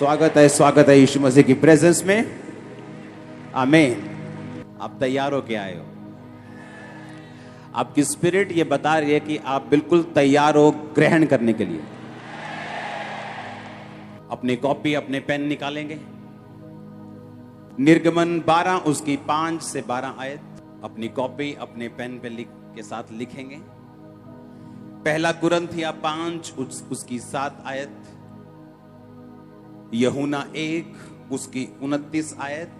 स्वागत है यीशु मसीह की प्रेजेंस में। आमीन। आप तैयार हो के आए हो? आपकी स्पिरिट ये बता रही है कि आप बिल्कुल तैयार हो ग्रहण करने के लिए। अपनी कॉपी अपने पेन निकालेंगे। निर्गमन 12 उसकी 5 से 12 आयत अपनी कॉपी अपने पेन पे के साथ लिखेंगे। पहला कुरिन्थिया 5 उसकी 7 आयत, यूहन्ना 1 उसकी 29 आयत,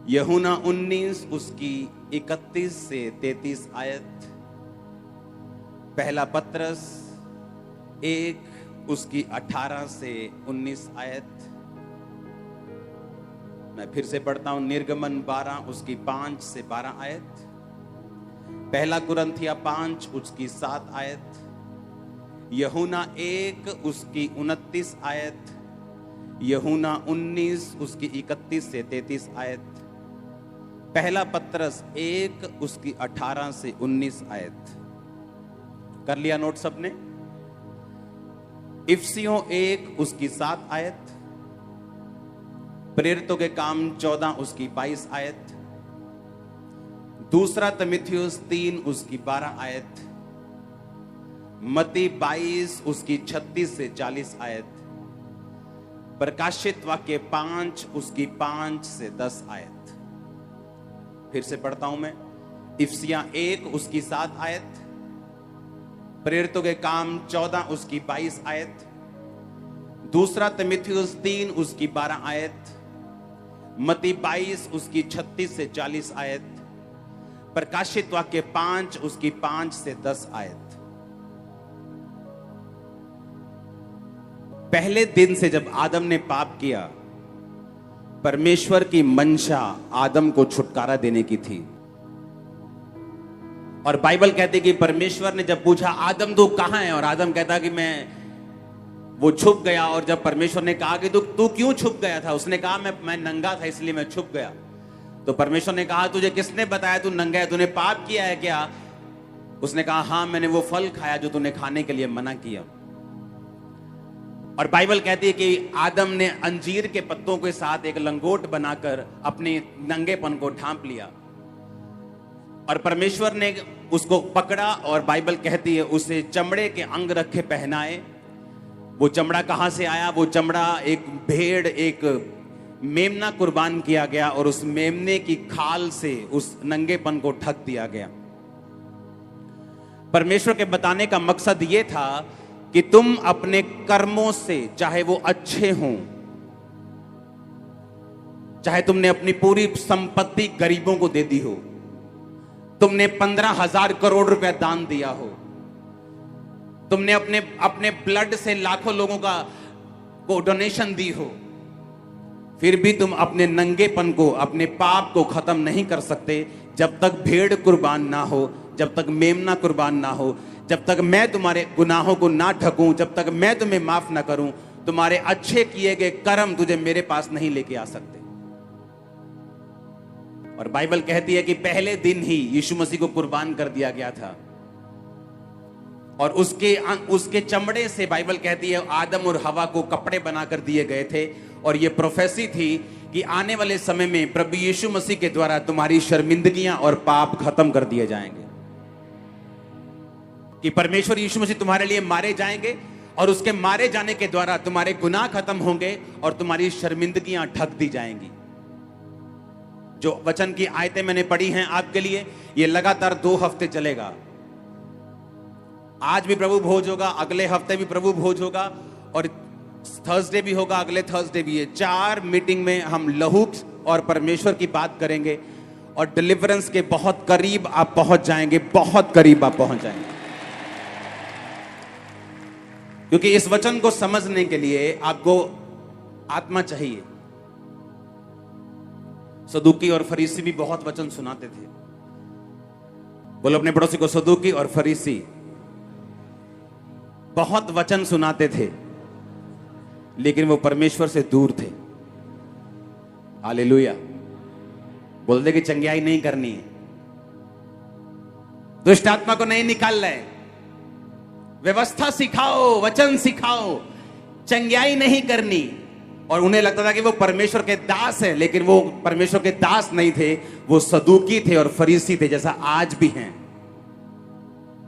यूहन्ना 19 उसकी 31 से 33 आयत, पहला पत्रस 1 उसकी 18 से 19 आयत। मैं फिर से पढ़ता हूं, निर्गमन 12 उसकी 5 से 12 आयत, पहला कुरिन्थिया 5 उसकी 7 आयत, यूहन्ना 1 उसकी 29 आयत, यूहन्ना 19 उसकी 31 से 33 आयत, पहला पत्रस 1 उसकी 18 से 19 आयत। कर लिया नोट सबने? इफिसियों 1 उसकी 7 आयत, प्रेरितों के काम 14 उसकी 22 आयत, दूसरा तीमुथियुस 3 उसकी 12 आयत, मत्ती 22 उसकी 36 से 40 आयत, प्रकाशित वाक्य 5 उसकी 5 से 10 आयत। फिर से पढ़ता हूं मैं, इफिसियां 1 उसकी 7 आयत, प्रेरितों के काम 14 उसकी 22 आयत, दूसरा तीमुथियुस 3 उसकी 12 आयत, मत्ती 22 उसकी 36 से 40 आयत, प्रकाशित वाक्य 5 उसकी 5 से 10 आयत। पहले दिन से जब आदम ने पाप किया, परमेश्वर की मंशा आदम को छुटकारा देने की थी। और बाइबल कहती कि परमेश्वर ने जब पूछा आदम तू कहां है, और आदम कहता कि वो छुप गया। और जब परमेश्वर ने कहा कि तू क्यों छुप गया था, उसने कहा मैं नंगा था इसलिए मैं छुप गया। तो परमेश्वर ने कहा तुझे किसने बताया तू नंगा है, तूने पाप किया है क्या? उसने कहा हाँ, मैंने वो फल खाया जो तूने खाने के लिए मना किया। और बाइबल कहती है कि आदम ने अंजीर के पत्तों के साथ एक लंगोट बनाकर अपने नंगेपन को ढांप लिया। और परमेश्वर ने उसको पकड़ा और बाइबल कहती है उसे चमड़े के अंग रखे पहनाए। वो चमड़ा कहां से आया? वो चमड़ा एक भेड़, एक मेमना कुर्बान किया गया और उस मेमने की खाल से उस नंगेपन को ढक दिया गया। परमेश्वर के बताने का मकसद यह था कि तुम अपने कर्मों से, चाहे वो अच्छे हों, चाहे तुमने अपनी पूरी संपत्ति गरीबों को दे दी हो, तुमने 15,000 करोड़ रुपया दान दिया हो, तुमने अपने ब्लड से लाखों लोगों को डोनेशन दी हो, फिर भी तुम अपने नंगेपन को, अपने पाप को खत्म नहीं कर सकते जब तक भेड़ कुर्बान ना हो, जब तक मेमना कुर्बान ना हो, जब तक मैं तुम्हारे गुनाहों को ना ढकूं, जब तक मैं तुम्हें माफ ना करूं। तुम्हारे अच्छे किए गए कर्म तुझे मेरे पास नहीं लेके आ सकते। और बाइबल कहती है कि पहले दिन ही यीशु मसीह को कुर्बान कर दिया गया था। और उसके चमड़े से बाइबल कहती है आदम और हवा को कपड़े बनाकर दिए गए थे। और यह प्रोफेसी थी कि आने वाले समय में प्रभु यीशु मसीह के द्वारा तुम्हारी शर्मिंदगियां और पाप खत्म कर दिए जाएंगे। कि परमेश्वर यीशु मसीह तुम्हारे लिए मारे जाएंगे और उसके मारे जाने के द्वारा तुम्हारे गुनाह खत्म होंगे और तुम्हारी शर्मिंदगियां ढक दी जाएंगी। जो वचन की आयतें मैंने पढ़ी हैं आपके लिए, यह लगातार 2 हफ्ते चलेगा। आज भी प्रभु भोज होगा, अगले हफ्ते भी प्रभु भोज होगा, और थर्सडे भी होगा, अगले थर्सडे भी है। 4 मीटिंग में हम लहू और परमेश्वर की बात करेंगे और डिलीवरेंस के बहुत करीब आप पहुंच जाएंगे, बहुत करीब आप पहुंच जाएंगे। क्योंकि इस वचन को समझने के लिए आपको आत्मा चाहिए। सदूकी और फरीसी भी बहुत वचन सुनाते थे। बोलो अपने पड़ोसी को, सदूकी और फरीसी बहुत वचन सुनाते थे, लेकिन वो परमेश्वर से दूर थे। हालेलुया। बोल दे कि चंगियाई नहीं करनी है, दुष्ट आत्मा को नहीं निकालना है, व्यवस्था सिखाओ, वचन सिखाओ, चंग्याई नहीं करनी। और उन्हें लगता था कि वो परमेश्वर के दास हैं, लेकिन वो परमेश्वर के दास नहीं थे, वो सदूकी थे और फरीसी थे, जैसा आज भी हैं।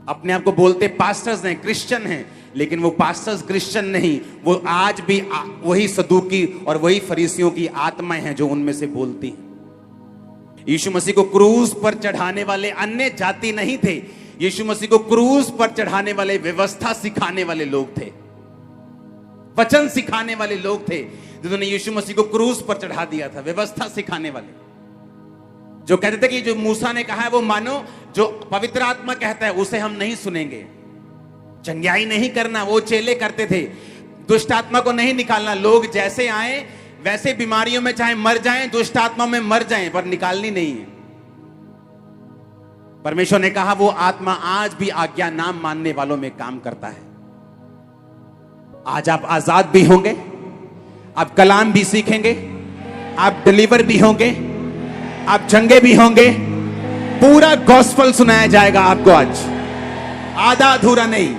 अपने आप को बोलते पास्टर्स हैं, क्रिश्चियन हैं, लेकिन वो पास्टर्स क्रिश्चियन नहीं, वो आज भी वही सदूकी और वही फरीसियों की आत्माएं हैं जो उनमें से बोलती हैं। यीशु मसीह को क्रूस पर चढ़ाने वाले अन्य जाति नहीं थे, यीशु मसीह को क्रूस पर चढ़ाने वाले व्यवस्था सिखाने वाले लोग थे, वचन सिखाने वाले लोग थे, जिन्होंने यीशु मसीह को क्रूस पर चढ़ा दिया था। व्यवस्था सिखाने वाले जो कहते थे कि जो मूसा ने कहा है वो मानो, जो पवित्र आत्मा कहता है उसे हम नहीं सुनेंगे। चंग्याई नहीं करना वो चेले करते थे, दुष्ट आत्मा को नहीं निकालना। लोग जैसे आए वैसे बीमारियों में चाहे मर जाएं, दुष्ट आत्मा में मर जाएं, पर निकालनी नहीं है। परमेश्वर ने कहा वो आत्मा आज भी आज्ञा नाम मानने वालों में काम करता है। आज आप आजाद भी होंगे, आप कलाम भी सीखेंगे, आप डिलीवर भी होंगे, आप चंगे भी होंगे। पूरा गॉस्पेल सुनाया जाएगा आपको आज, आधा अधूरा नहीं।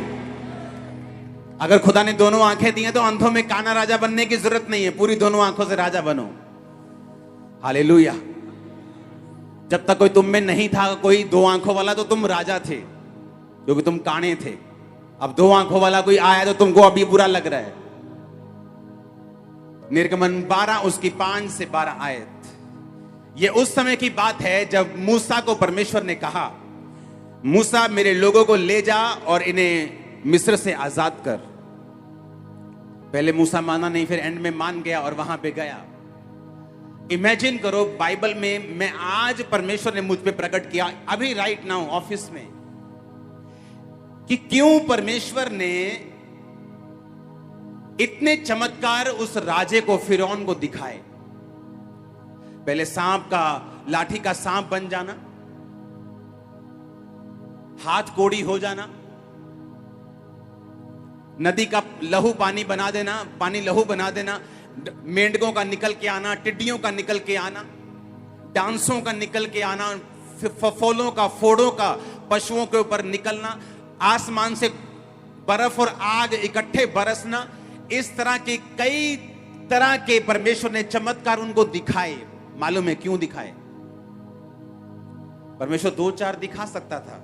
अगर खुदा ने दोनों आंखें दी हैं तो अंधों में काना राजा बनने की जरूरत नहीं है, पूरी दोनों आंखों से राजा बनो। हालेलुया। जब तक कोई तुम में नहीं था, कोई दो आंखों वाला, तो तुम राजा थे क्योंकि तुम काने थे। अब दो आंखों वाला कोई आया तो तुमको अभी बुरा लग रहा है। निर्गमन 12 उसकी 5 से 12 आयत। यह उस समय की बात है जब मूसा को परमेश्वर ने कहा, मूसा मेरे लोगों को ले जा और इन्हें मिस्र से आजाद कर। पहले मूसा माना नहीं, फिर एंड में मान गया और वहां पे गया। इमेजिन करो, बाइबल में मैं आज परमेश्वर ने मुझ पे प्रकट किया अभी राइट नाउ ऑफिस में, कि क्यों परमेश्वर ने इतने चमत्कार उस राजे को, फिरौन को दिखाए। पहले सांप का, लाठी का सांप बन जाना, हाथ कोड़ी हो जाना, नदी का लहू पानी बना देना, पानी लहू बना देना, मेंढकों का निकल के आना, टिड्डियों का निकल के आना, डांसों का निकल के आना, फफोलों का, फोड़ों का पशुओं के ऊपर निकलना, आसमान से बर्फ और आग इकट्ठे बरसना। इस तरह के कई तरह के परमेश्वर ने चमत्कार उनको दिखाए। मालूम है क्यों दिखाए? परमेश्वर 2-4 दिखा सकता था,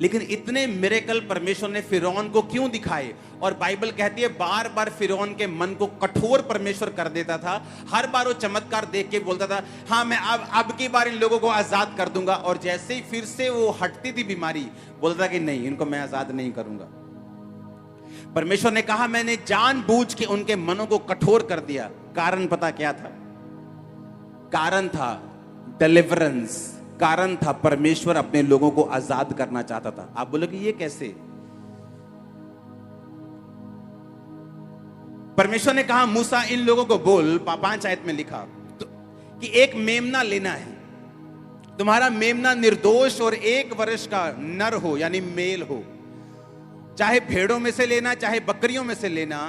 लेकिन इतने मिरेकल परमेश्वर ने फिरौन को क्यों दिखाए? और बाइबल कहती है बार बार फिरौन के मन को कठोर परमेश्वर कर देता था। हर बार वो चमत्कार देख के बोलता था, हाँ मैं अब की बार इन लोगों को आजाद कर दूंगा, और जैसे ही फिर से वो हटती थी बीमारी, बोलता कि नहीं, इनको मैं आजाद नहीं करूंगा। परमेश्वर ने कहा मैंने जानबूझ के उनके मनों को कठोर कर दिया। कारण पता क्या था? कारण था डिलीवरेंस, कारण था परमेश्वर अपने लोगों को आजाद करना चाहता था। आप बोलोगे ये कैसे? परमेश्वर ने कहा मूसा इन लोगों को बोल, 5 आयत में लिखा तो, कि एक मेमना लेना है, तुम्हारा मेमना निर्दोष और 1 वर्ष का नर हो, यानी मेल हो, चाहे भेड़ों में से लेना चाहे बकरियों में से लेना,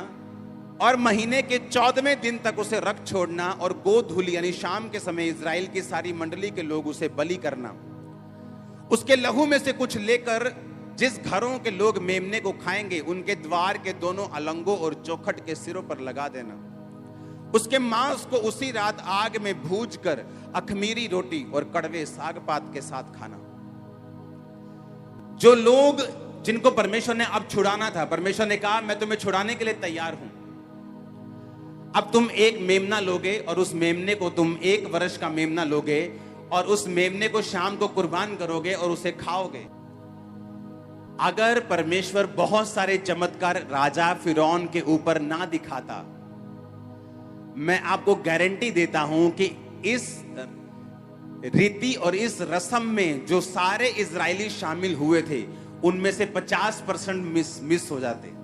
और महीने के 14वें दिन तक उसे रख छोड़ना, और गोधूलि यानी शाम के समय इजराइल की सारी मंडली के लोग उसे बलि करना। उसके लहू में से कुछ लेकर जिस घरों के लोग मेमने को खाएंगे उनके द्वार के दोनों अलंगों और चौखट के सिरों पर लगा देना। उसके मांस को उसी रात आग में भूनकर अखमीरी रोटी और कड़वे साग पात के साथ खाना। जो लोग जिनको परमेश्वर ने अब छुड़ाना था, परमेश्वर ने कहा मैं तुम्हें छुड़ाने के लिए तैयार हूं। अब तुम एक मेमना लोगे और उस मेमने को तुम 1 वर्ष का मेमना लोगे और उस मेमने को शाम को कुर्बान करोगे और उसे खाओगे। अगर परमेश्वर बहुत सारे चमत्कार राजा फिरौन के ऊपर ना दिखाता, मैं आपको गारंटी देता हूं कि इस रीति और इस रस्म में जो सारे इजरायली शामिल हुए थे उनमें से 50% मिस हो जाते।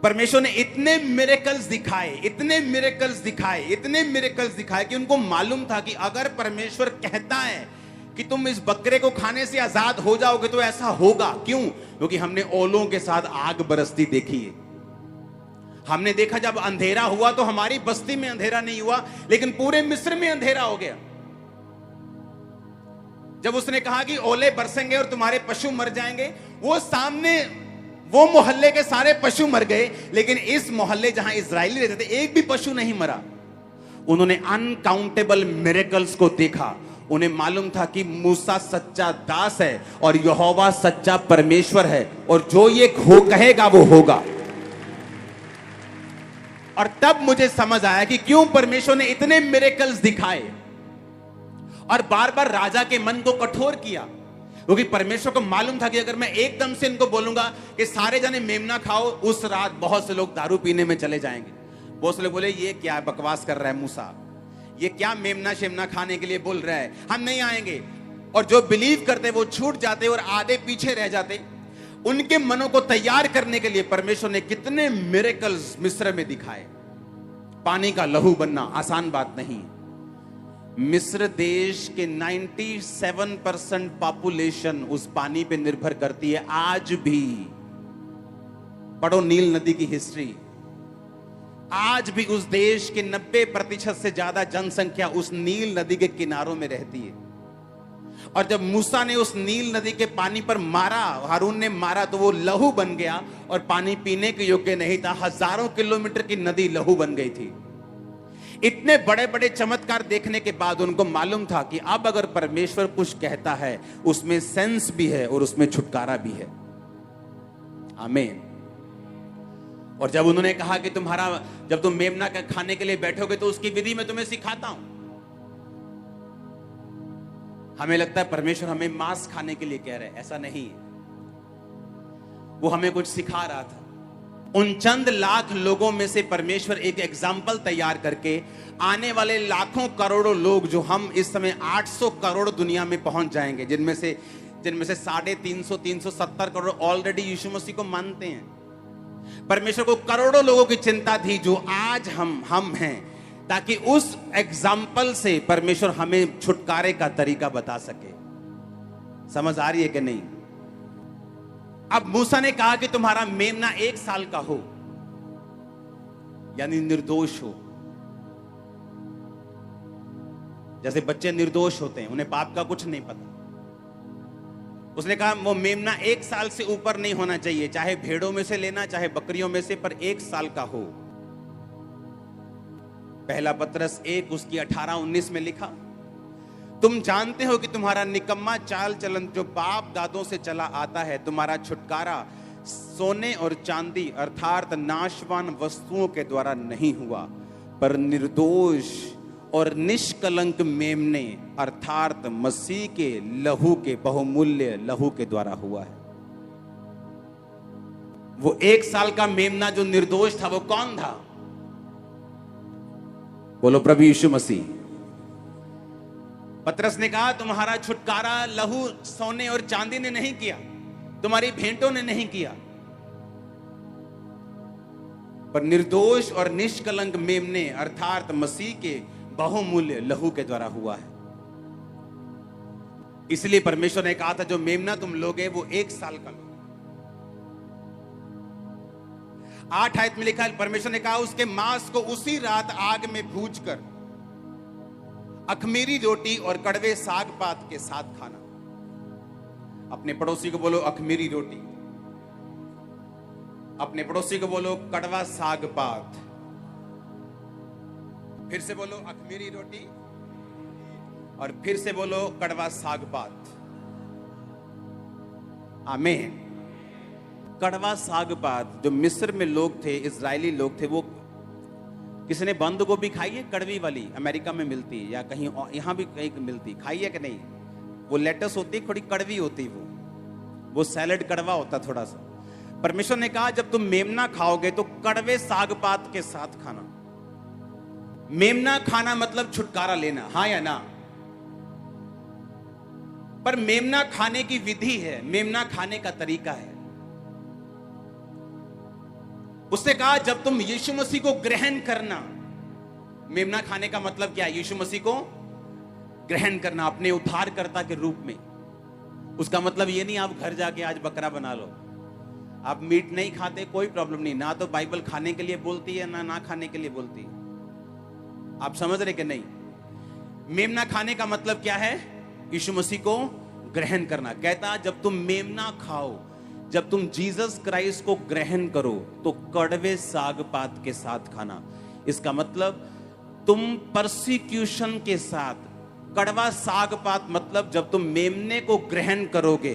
परमेश्वर ने इतने मिरेकल्स दिखाए, इतने मिरेकल्स दिखाए, इतने मिरेकल्स दिखाए कि उनको मालूम था कि अगर परमेश्वर कहता है कि तुम इस बकरे को खाने से आजाद हो जाओगे तो ऐसा होगा। क्यों? क्योंकि हमने ओलों के साथ आग बरसती देखी है। हमने देखा जब अंधेरा हुआ तो हमारी बस्ती में अंधेरा नहीं हुआ, लेकिन पूरे मिस्र में अंधेरा हो गया। जब उसने कहा कि ओले बरसेंगे और तुम्हारे पशु मर जाएंगे, वो सामने वो मोहल्ले के सारे पशु मर गए, लेकिन इस मोहल्ले जहां इजरायली रहते थे एक भी पशु नहीं मरा। उन्होंने अनकाउंटेबल मिरेकल्स को देखा। उन्हें मालूम था कि मूसा सच्चा दास है और यहोवा सच्चा परमेश्वर है, और जो ये कहेगा वो होगा। और तब मुझे समझ आया कि क्यों परमेश्वर ने इतने मिरेकल्स दिखाए और बार बार राजा के मन को कठोर किया, क्योंकि परमेश्वर को मालूम था कि अगर मैं एकदम से इनको बोलूंगा कि सारे जने मेमना खाओ, उस रात बहुत से लोग दारू पीने में चले जाएंगे। बहुत से लोग बोले ये क्या बकवास कर रहा है मूसा, ये क्या मेमना शेमना खाने के लिए बोल रहा है, हम नहीं आएंगे। और जो बिलीव करते वो छूट जाते और आधे पीछे रह जाते। उनके मनों को तैयार करने के लिए परमेश्वर ने कितने मिरेकल्स मिस्र में दिखाए। पानी का लहू बनना आसान बात नहीं। मिस्र देश के 97% पॉपुलेशन उस पानी पे निर्भर करती है आज भी। पढ़ो नील नदी की हिस्ट्री। आज भी उस देश के 90% से ज्यादा जनसंख्या उस नील नदी के किनारों में रहती है। और जब मूसा ने उस नील नदी के पानी पर मारा, हारून ने मारा, तो वो लहू बन गया और पानी पीने के योग्य नहीं था। हजारों किलोमीटर की नदी लहू बन गई थी। इतने बड़े बड़े चमत्कार देखने के बाद उनको मालूम था कि अब अगर परमेश्वर कुछ कहता है उसमें सेंस भी है और उसमें छुटकारा भी है। आमीन। और जब उन्होंने कहा कि जब तुम मेमना का खाने के लिए बैठोगे तो उसकी विधि मैं तुम्हें सिखाता हूं। हमें लगता है परमेश्वर हमें मांस खाने के लिए कह रहे हैं, ऐसा नहीं है। वो हमें कुछ सिखा रहा था। उन चंद लाख लोगों में से परमेश्वर एक एग्जाम्पल तैयार करके आने वाले लाखों करोड़ों लोग, जो हम इस समय 800 करोड़ दुनिया में पहुंच जाएंगे, जिनमें से 370 करोड़ ऑलरेडी यीशु मसीह को मानते हैं। परमेश्वर को करोड़ों लोगों की चिंता थी जो आज हम हैं, ताकि उस एग्जाम्पल से परमेश्वर हमें छुटकारे का तरीका बता सके। समझ आ रही है कि नहीं? अब मूसा ने कहा कि तुम्हारा मेमना 1 साल का हो, यानी निर्दोष हो। जैसे बच्चे निर्दोष होते हैं, उन्हें पाप का कुछ नहीं पता। उसने कहा वो मेमना 1 साल से ऊपर नहीं होना चाहिए, चाहे भेड़ों में से लेना चाहे बकरियों में से, पर 1 साल का हो। पहला पत्रस 1 उसकी 18-19 में लिखा, तुम जानते हो कि तुम्हारा निकम्मा चाल चलन जो बाप दादों से चला आता है, तुम्हारा छुटकारा सोने और चांदी अर्थात नाशवान वस्तुओं के द्वारा नहीं हुआ, पर निर्दोष और निष्कलंक मेमने अर्थात मसीह के लहू के बहुमूल्य लहू के द्वारा हुआ है। वो 1 साल का मेमना जो निर्दोष था, वो कौन था? बोलो प्रभु यीशु मसीह। पतरस ने कहा तुम्हारा छुटकारा लहू सोने और चांदी ने नहीं किया, तुम्हारी भेंटों ने नहीं किया, पर निर्दोष और निष्कलंक मेमने अर्थात मसीह के बहुमूल्य लहू के द्वारा हुआ है। इसलिए परमेश्वर ने कहा था जो मेमना तुम लोगे वो 1 साल का लोगे। 8 आयत में लिखा है, परमेश्वर ने कहा उसके मांस को उसी रात आग में भूनकर अखमीरी रोटी और कड़वे साग पात के साथ खाना। अपने पड़ोसी को बोलो अखमीरी रोटी, अपने पड़ोसी को बोलो कड़वा साग पात, फिर से बोलो अखमीरी रोटी और फिर से बोलो कड़वा साग पात। आमीन। कड़वा साग पात, जो मिस्र में लोग थे, इजरायली लोग थे, वो किसी ने बंद गोभी खाई है? कड़वी वाली अमेरिका में मिलती है या कहीं यहां भी कहीं मिलती, खाई है कि नहीं? वो लेटस होती है, थोड़ी कड़वी होती है, वो सैलेड कड़वा होता थोड़ा सा। परमेश्वर ने कहा जब तुम मेमना खाओगे तो कड़वे साग पात के साथ खाना। मेमना खाना मतलब छुटकारा लेना, हां या ना? पर मेमना खाने की विधि है, मेमना खाने का तरीका है। उसने कहा जब तुम यीशु मसीह को ग्रहण करना, मेमना खाने का मतलब क्या है? यीशु मसीह को ग्रहण करना अपने उद्धारकर्ता के रूप में। उसका मतलब ये नहीं आप घर जाके आज बकरा बना लो, आप मीट नहीं खाते, कोई प्रॉब्लम नहीं, ना तो बाइबल खाने के लिए बोलती है ना खाने के लिए बोलती है। आप समझ रहे कि नहीं? मेमना खाने का मतलब क्या है? यीशु मसीह को ग्रहण करना। कहता जब तुम मेमना खाओ, जब तुम जीसस क्राइस्ट को ग्रहण करो तो कड़वे साग पात के साथ खाना। इसका मतलब तुम परसिक्यूशन के साथ, कड़वा साग पात मतलब जब तुम मेमने को ग्रहण करोगे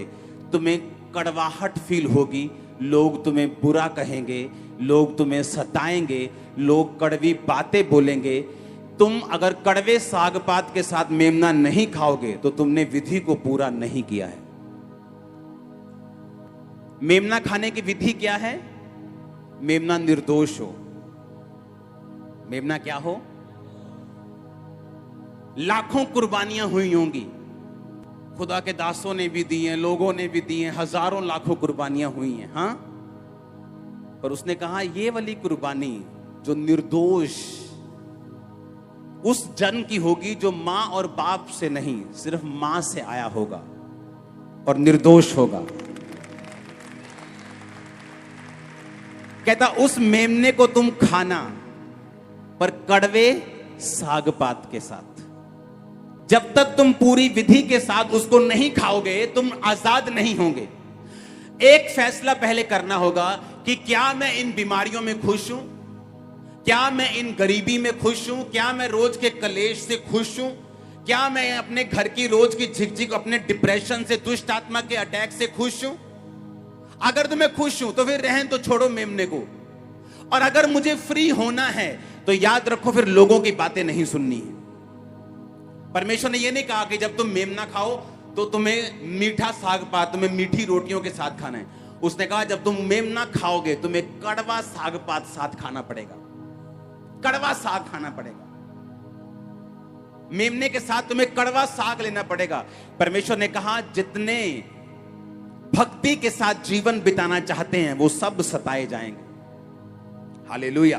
तुम्हें कड़वाहट फील होगी, लोग तुम्हें बुरा कहेंगे, लोग तुम्हें सताएंगे, लोग कड़वी बातें बोलेंगे। तुम अगर कड़वे साग पात के साथ मेमना नहीं खाओगे तो तुमने विधि को पूरा नहीं किया है। मेमना खाने की विधि क्या है? मेमना निर्दोष हो। मेमना क्या हो? लाखों कुर्बानियां हुई होंगी, खुदा के दासों ने भी दी हैं, लोगों ने भी दी हैं, हजारों लाखों कुर्बानियां हुई हैं, हाँ। पर उसने कहा ये वाली कुर्बानी जो निर्दोष उस जन की होगी जो मां और बाप से नहीं, सिर्फ मां से आया होगा और निर्दोष होगा। कहता उस मेमने को तुम खाना, पर कड़वे साग पात के साथ। जब तक तुम पूरी विधि के साथ उसको नहीं खाओगे तुम आजाद नहीं होंगे। एक फैसला पहले करना होगा कि क्या मैं इन बीमारियों में खुश हूं, क्या मैं इन गरीबी में खुश हूं, क्या मैं रोज के कलेश से खुश हूं, क्या मैं अपने घर की रोज की झिकझिक, अपने डिप्रेशन से, दुष्ट आत्मा के अटैक से खुश हूं। अगर तो मैं खुश हूं तो फिर रहन तो छोड़ो मेमने को, और अगर मुझे फ्री होना है तो याद रखो फिर लोगों की बातें नहीं सुननी है। परमेश्वर ने यह नहीं कहा कि जब तुम मेमना खाओ तो तुम्हें मीठा साग पात, तुम्हें मीठी रोटियों के साथ खाना है। उसने कहा जब तुम मेमना खाओगे तुम्हें कड़वा साग पात साथ खाना पड़ेगा, कड़वा साग खाना पड़ेगा। मेमने के साथ तुम्हें कड़वा साग लेना पड़ेगा। परमेश्वर ने कहा जितने भक्ति के साथ जीवन बिताना चाहते हैं वो सब सताए जाएंगे। हालेलुया।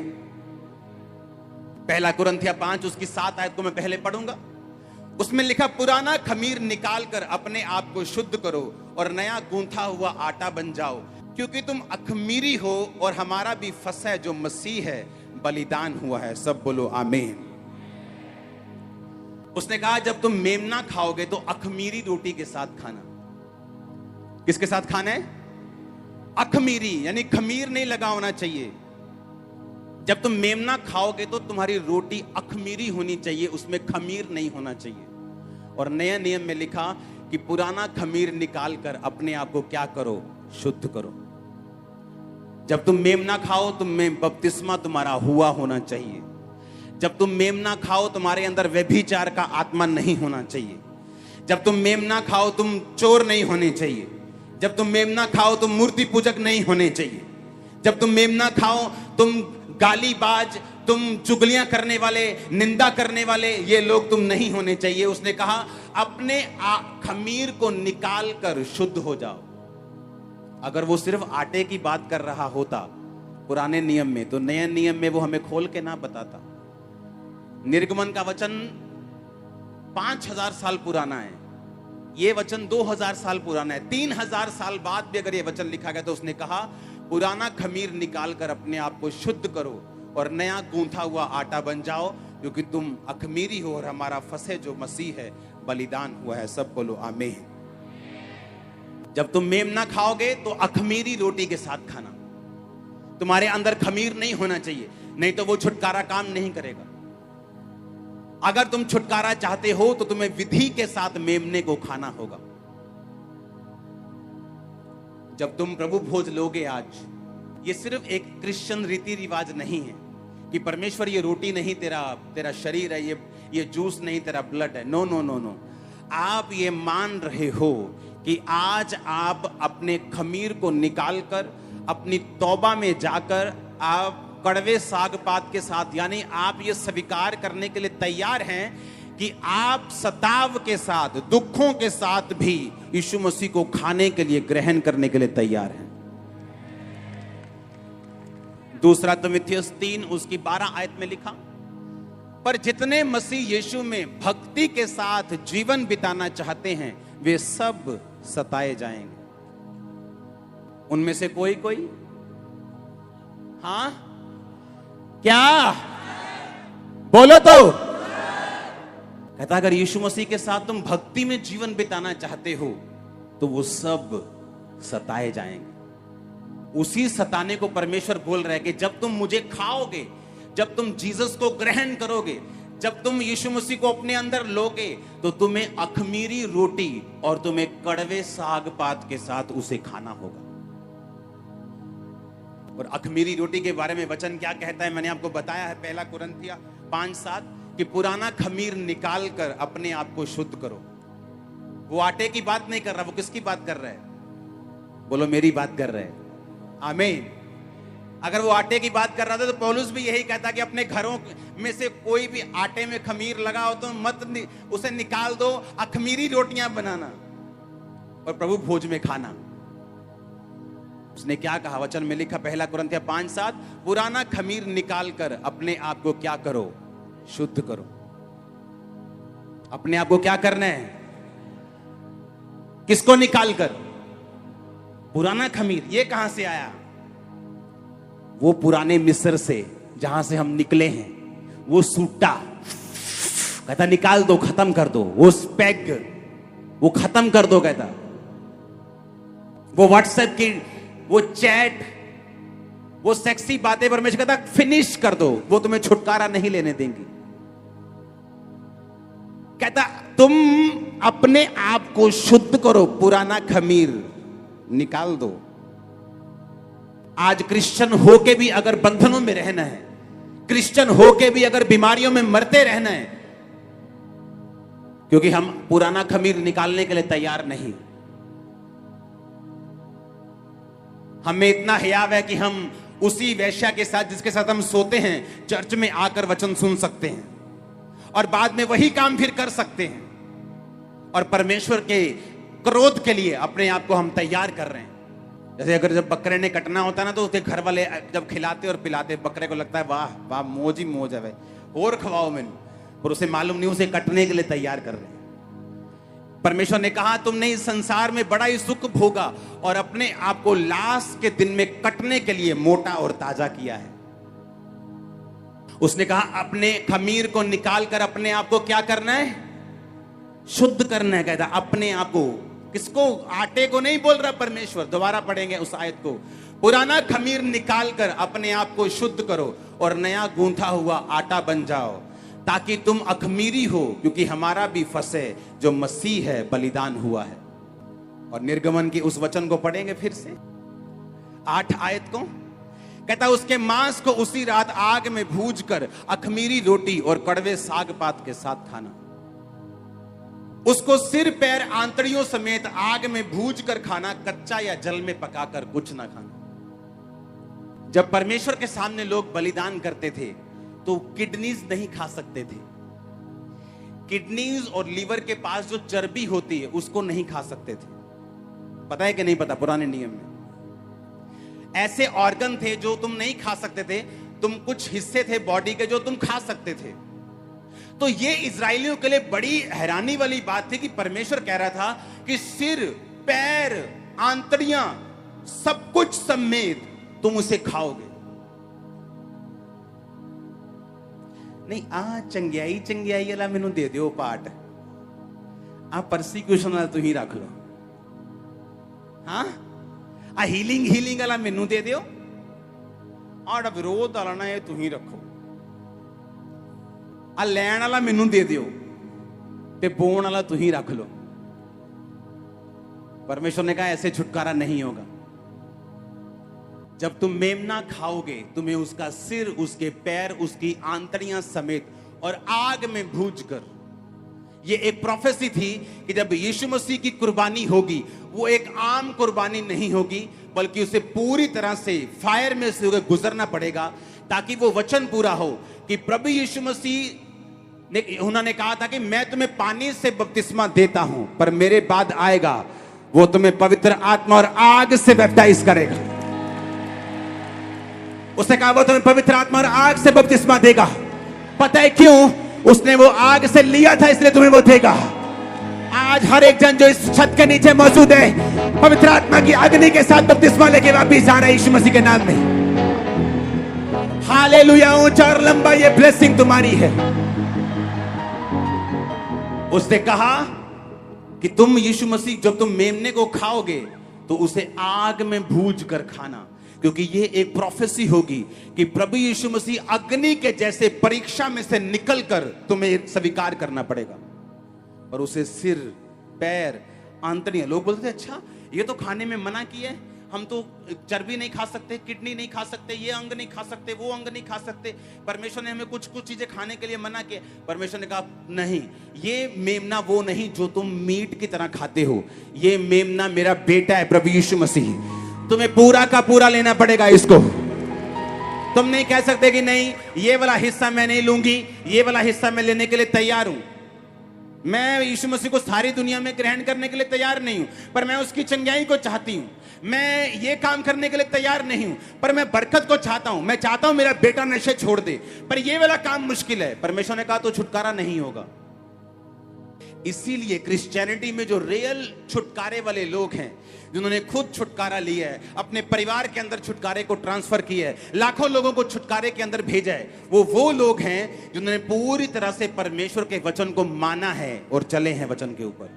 पहला कुरिन्थिया 5 उसकी 7 आयत को मैं पहले पढ़ूंगा। उसमें लिखा पुराना खमीर निकाल कर अपने आप को शुद्ध करो और नया गूंथा हुआ आटा बन जाओ, क्योंकि तुम अखमीरी हो और हमारा भी फसह जो मसीह है बलिदान हुआ है। सब बोलो आमीन। उसने कहा जब तुम मेमना खाओगे तो अखमीरी रोटी के साथ खाना। किसके साथ खाना है? अखमीरी, यानी खमीर नहीं लगा होना चाहिए। जब तुम मेमना खाओगे तो तुम्हारी रोटी अखमीरी होनी चाहिए, उसमें खमीर नहीं होना चाहिए। और नया नियम में लिखा कि पुराना खमीर निकाल कर अपने आप को क्या करो? शुद्ध करो। जब तुम मेमना खाओ तुम में बपतिस्मा तुम्हारा हुआ होना चाहिए। जब तुम मेमना खाओ तुम्हारे अंदर व्यभिचार का आत्मा नहीं होना चाहिए। जब तुम मेमना खाओ तुम चोर नहीं होने चाहिए। जब तुम मेमना खाओ तुम मूर्ति पूजक नहीं होने चाहिए। जब तुम मेमना खाओ तुम गालीबाज, तुम चुगलियां करने वाले, निंदा करने वाले, ये लोग तुम नहीं होने चाहिए। उसने कहा अपने खमीर को निकाल कर शुद्ध हो जाओ। अगर वो सिर्फ आटे की बात कर रहा होता पुराने नियम में, तो नए नियम में वो हमें खोल के ना बताता। निर्गमन का वचन 5000 साल पुराना है, ये वचन 2000 साल पुराना है। 3000 साल बाद भी अगर ये वचन लिखा गया तो उसने कहा पुराना खमीर निकाल कर अपने आप को शुद्ध करो और नया गूंथा हुआ आटा बन जाओ, क्योंकि तुम अखमीरी हो और हमारा फसह जो मसीह है बलिदान हुआ है। सब बोलो आमीन। जब तुम मेमना खाओगे तो अखमीरी रोटी के साथ खाना। तुम्हारे अंदर खमीर नहीं होना चाहिए, नहीं तो वो छुटकारा काम नहीं करेगा। अगर तुम छुटकारा चाहते हो तो तुम्हें विधि के साथ मेमने को खाना होगा। जब तुम प्रभु भोज लोगे आज, ये सिर्फ एक क्रिश्चियन रीति रिवाज नहीं है कि परमेश्वर ये रोटी नहीं तेरा शरीर है, ये जूस नहीं तेरा ब्लड है। नो नो नो नो, आप ये मान रहे हो कि आज आप अपने खमीर को निकालकर अपनी तौबा में जाकर आप कड़वे साग पात के साथ, यानी आप ये स्वीकार करने के लिए तैयार हैं कि आप सताव के साथ, दुखों के साथ भी यीशु मसीह को खाने के लिए, ग्रहण करने के लिए तैयार हैं। दूसरा तिमुथियुस 3 उसकी 12 आयत में लिखा, पर जितने मसीह यीशु में भक्ति के साथ जीवन बिताना चाहते हैं वे सब सताए जाएंगे। उनमें से कोई कोई, हाँ क्या बोलो तो। कहता अगर यीशु मसीह के साथ तुम भक्ति में जीवन बिताना चाहते हो तो वो सब सताए जाएंगे। उसी सताने को परमेश्वर बोल रहा है कि जब तुम मुझे खाओगे, जब तुम जीसस को ग्रहण करोगे, जब तुम यीशु मसीह को अपने अंदर लोगे, तो तुम्हें अखमीरी रोटी और तुम्हें कड़वे साग पात के साथ उसे खाना होगा। और अखमीरी रोटी के बारे में वचन क्या कहता है, मैंने आपको बताया है 1 कुरिन्थिया 5:7 कि पुराना खमीर निकाल कर अपने आप को शुद्ध करो। वो आटे की बात नहीं कर रहा, वो किसकी बात कर रहा है? बोलो, मेरी बात कर रहे हैं। आमीन। अगर वो आटे की बात कर रहा था तो पौलुस भी यही कहता कि अपने घरों में से कोई भी आटे में खमीर लगा हो तो उसे निकाल दो, अखमीरी रोटियां बनाना और प्रभु भोज में खाना। उसने क्या कहा? वचन में लिखा 1 कुरिन्थिया 5:7, पुराना खमीर निकाल कर अपने आप को क्या करो? शुद्ध करो। अपने आप को क्या करना है? किसको निकाल कर? पुराना खमीर। ये कहां से आया? वो पुराने मिस्र से, जहां से हम निकले हैं। वो सूटा कहता निकाल दो, खत्म कर दो। वो स्पेग वो खत्म कर दो कहता। वो व्हाट्सएप की वो चैट, वो सेक्सी बातें परमेश्वर कहता फिनिश कर दो, वो तुम्हें छुटकारा नहीं लेने देंगी। कहता तुम अपने आप को शुद्ध करो, पुराना खमीर निकाल दो। आज क्रिश्चियन होके भी अगर बंधनों में रहना है, क्रिश्चियन होके भी अगर बीमारियों में मरते रहना है, क्योंकि हम पुराना खमीर निकालने के लिए तैयार नहीं। हमें इतना हियाव है कि हम उसी वेश्या के साथ जिसके साथ हम सोते हैं चर्च में आकर वचन सुन सकते हैं और बाद में वही काम फिर कर सकते हैं, और परमेश्वर के क्रोध के लिए अपने आप को हम तैयार कर रहे हैं। जैसे अगर जब बकरे ने कटना होता है ना, तो उसके घर वाले जब खिलाते और पिलाते, बकरे को लगता है वाह वाह मौज ही मौज है भाई, और खवाओ मैंने, पर उसे मालूम नहीं उसे कटने के लिए तैयार कर रहे हैं। परमेश्वर ने कहा तुमने इस संसार में बड़ा ही सुख भोगा और अपने आप को लाश के दिन में कटने के लिए मोटा और ताजा किया है। उसने कहा अपने खमीर को निकाल कर अपने आप को क्या करना है? शुद्ध करना है। कहता अपने आप को, किसको? आटे को नहीं बोल रहा परमेश्वर। दोबारा पढ़ेंगे उस आयत को। पुराना खमीर निकाल कर अपने आप को शुद्ध करो और नया गूंथा हुआ आटा बन जाओ, ताकि तुम अखमीरी हो, क्योंकि हमारा भी फसे जो मसीह है बलिदान हुआ है। और निर्गमन की उस वचन को पढ़ेंगे फिर से 8 आयत को। कहता उसके मांस को उसी रात आग में भूज कर अखमीरी रोटी और कड़वे साग पात के साथ खाना। उसको सिर पैर आंतड़ियों समेत आग में भूज कर खाना, कच्चा या जल में पकाकर कुछ ना खाना। जब परमेश्वर के सामने लोग बलिदान करते थे तो किडनीज नहीं खा सकते थे। किडनीज और लीवर के पास जो चर्बी होती है उसको नहीं खा सकते थे। पता है कि नहीं पता? पुराने नियम में ऐसे ऑर्गन थे जो तुम नहीं खा सकते थे। तुम कुछ हिस्से थे बॉडी के जो तुम खा सकते थे। तो ये इजरायलियों के लिए बड़ी हैरानी वाली बात थी कि परमेश्वर कह रहा था कि सिर पैर आंतड़ियां सब कुछ समेत तुम उसे खाओगे। नहीं आ चंगियाई चंगियाई वाला मैनू दे दियो पाठ, आ परसिक्यूशन वाला तू ही रख लो। हाँ आ हीलिंग हीलिंग वाला मैनू दे दियो, और विरोध वाला ना ये तू ही रखो। आ लैन वाला मैनू दे दियो ते बोन वाला तू ही रख लो। परमेश्वर ने कहा ऐसे छुटकारा नहीं होगा। जब तुम मेमना खाओगे तुम्हें उसका सिर, उसके पैर, उसकी आंतड़ियां समेत और आग में भूज कर। यह एक प्रोफेसी थी कि जब यीशु मसीह की कुर्बानी होगी वो एक आम कुर्बानी नहीं होगी, बल्कि उसे पूरी तरह से फायर में से गुजरना पड़ेगा, ताकि वो वचन पूरा हो कि प्रभु यीशु मसीह ने, उन्होंने कहा था कि मैं तुम्हें पानी से बपतिस्मा देता हूं, पर मेरे बाद आएगा वो तुम्हें पवित्र आत्मा और आग से बैप्टाइज करेगा। उसने कहा वो तुम्हें पवित्र आत्मा और आग से बपतिस्मा देगा। पता है क्यों? उसने वो आग से लिया था इसलिए तुम्हें वो देगा। आज हर एक जन जो इस छत के नीचे मौजूद है पवित्र आत्मा की अग्नि के साथ बपतिस्मा लेके वापिस जा रहा है यीशु मसीह के नाम में। हालेलुया। ऊंचा और लंबा ये ब्लेसिंग तुम्हारी है। उसने कहा कि तुम यीशु मसीह जब तुम मेमने को खाओगे तो उसे आग में भूज कर खाना। क्योंकि ये एक प्रोफेसी होगी कि प्रभु यीशु मसीह अग्नि के जैसे परीक्षा में से निकलकर तुम्हें स्वीकार करना पड़ेगा। और उसे सिर, पैर, आंतड़ियां, लोग बोलते हैं अच्छा ये तो खाने में मना किया है, हम तो चर्बी नहीं खा सकते, किडनी नहीं खा सकते, ये अंग नहीं खा सकते, वो अंग नहीं खा सकते, परमेश्वर ने हमें कुछ कुछ चीजें खाने के लिए मना किया। परमेश्वर ने कहा नहीं, ये मेमना वो नहीं जो तुम मीट की तरह खाते हो, ये मेमना मेरा बेटा है प्रभु यीशु मसीह, तुम्हें पूरा का पूरा लेना पड़ेगा इसको। तुम नहीं कह सकते कि नहीं ये वाला हिस्सा मैं नहीं लूंगी, ये वाला हिस्सा मैं लेने के लिए तैयार हूं। मैं यीशु मसीह को सारी दुनिया में ग्रहण करने के लिए तैयार नहीं हूं, पर मैं उसकी चंगाई को चाहती हूं। मैं ये काम करने के लिए तैयार नहीं हूं, पर मैं बरकत को चाहता हूं। मैं चाहता हूं मेरा बेटा नशे छोड़ दे, पर ये वाला काम मुश्किल है। परमेश्वर ने कहा तो छुटकारा नहीं होगा। इसीलिए क्रिश्चियनिटी में जो रियल छुटकारे वाले लोग हैं, जिन्होंने खुद छुटकारा लिया है, अपने परिवार के अंदर छुटकारे को ट्रांसफर किया है, लाखों लोगों को छुटकारे के अंदर भेजा है, वो लोग हैं जिन्होंने पूरी तरह से परमेश्वर के वचन को माना है और चले हैं वचन के ऊपर।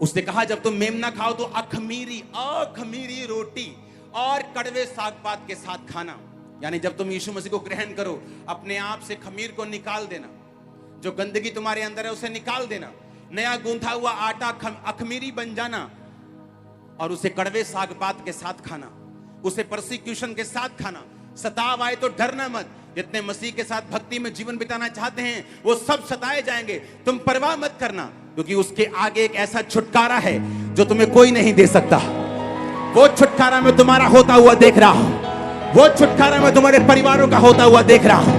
उसने कहा जब तुम मेमना खाओ तो अखमीरी रोटी और कड़वे साग पात के साथ खाना। यानी जब तुम यीशु मसीह को ग्रहण करो, अपने आप से खमीर को निकाल देना, जो गंदगी तुम्हारे अंदर है उसे निकाल देना, नया गूंथा हुआ आटा अखमीरी बन जाना, और उसे कड़वे साग पात के साथ खाना, उसे परसिक्यूशन के साथ खाना। सताव आए तो डरना मत। जितने मसीह के साथ भक्ति में जीवन बिताना चाहते हैं वो सब सताए जाएंगे, तुम परवाह मत करना, क्योंकि उसके आगे एक ऐसा छुटकारा है जो तुम्हें कोई नहीं दे सकता। वो छुटकारा मैं तुम्हारा होता हुआ देख रहा हूं, वो छुटकारा मैं तुम्हारे परिवारों का होता हुआ देख रहा हूं,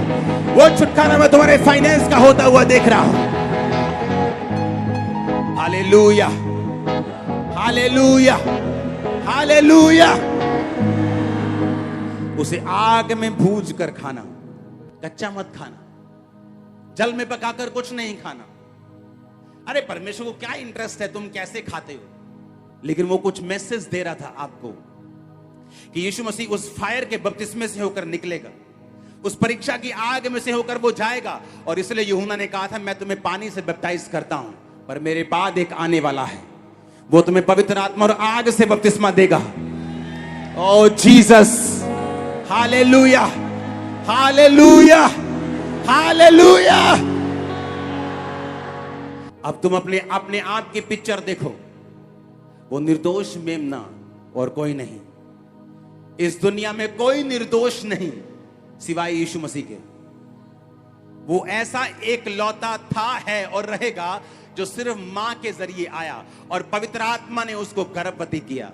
वो छुटकारा मैं तुम्हारे फाइनेंस का होता हुआ देख रहा हूं। Hallelujah, hallelujah, hallelujah. उसे आग में भूज कर खाना, कच्चा मत खाना, जल में पकाकर कुछ नहीं खाना। अरे परमेश्वर को क्या इंटरेस्ट है तुम कैसे खाते हो, लेकिन वो कुछ मैसेज दे रहा था आपको कि यीशु मसीह उस फायर के बपतिस्मे से होकर निकलेगा, उस परीक्षा की आग में से होकर वो जाएगा। और इसलिए यूहन्ना ने कहा था मैं तुम्हें पानी से बैप्टाइज करता हूं, पर मेरे बाद एक आने वाला है, वो तुम्हें पवित्र आत्मा और आग से बपतिस्मा देगा। ओ जीसस, हालेलुया, हालेलुया, हालेलुया। अब तुम अपने आप की पिक्चर देखो, वो निर्दोष मेमना और कोई नहीं। इस दुनिया में कोई निर्दोष नहीं सिवाय यीशु मसीह के। वो ऐसा एक लौता था, है और रहेगा जो सिर्फ मां के जरिए आया और पवित्र आत्मा ने उसको गर्भवती किया,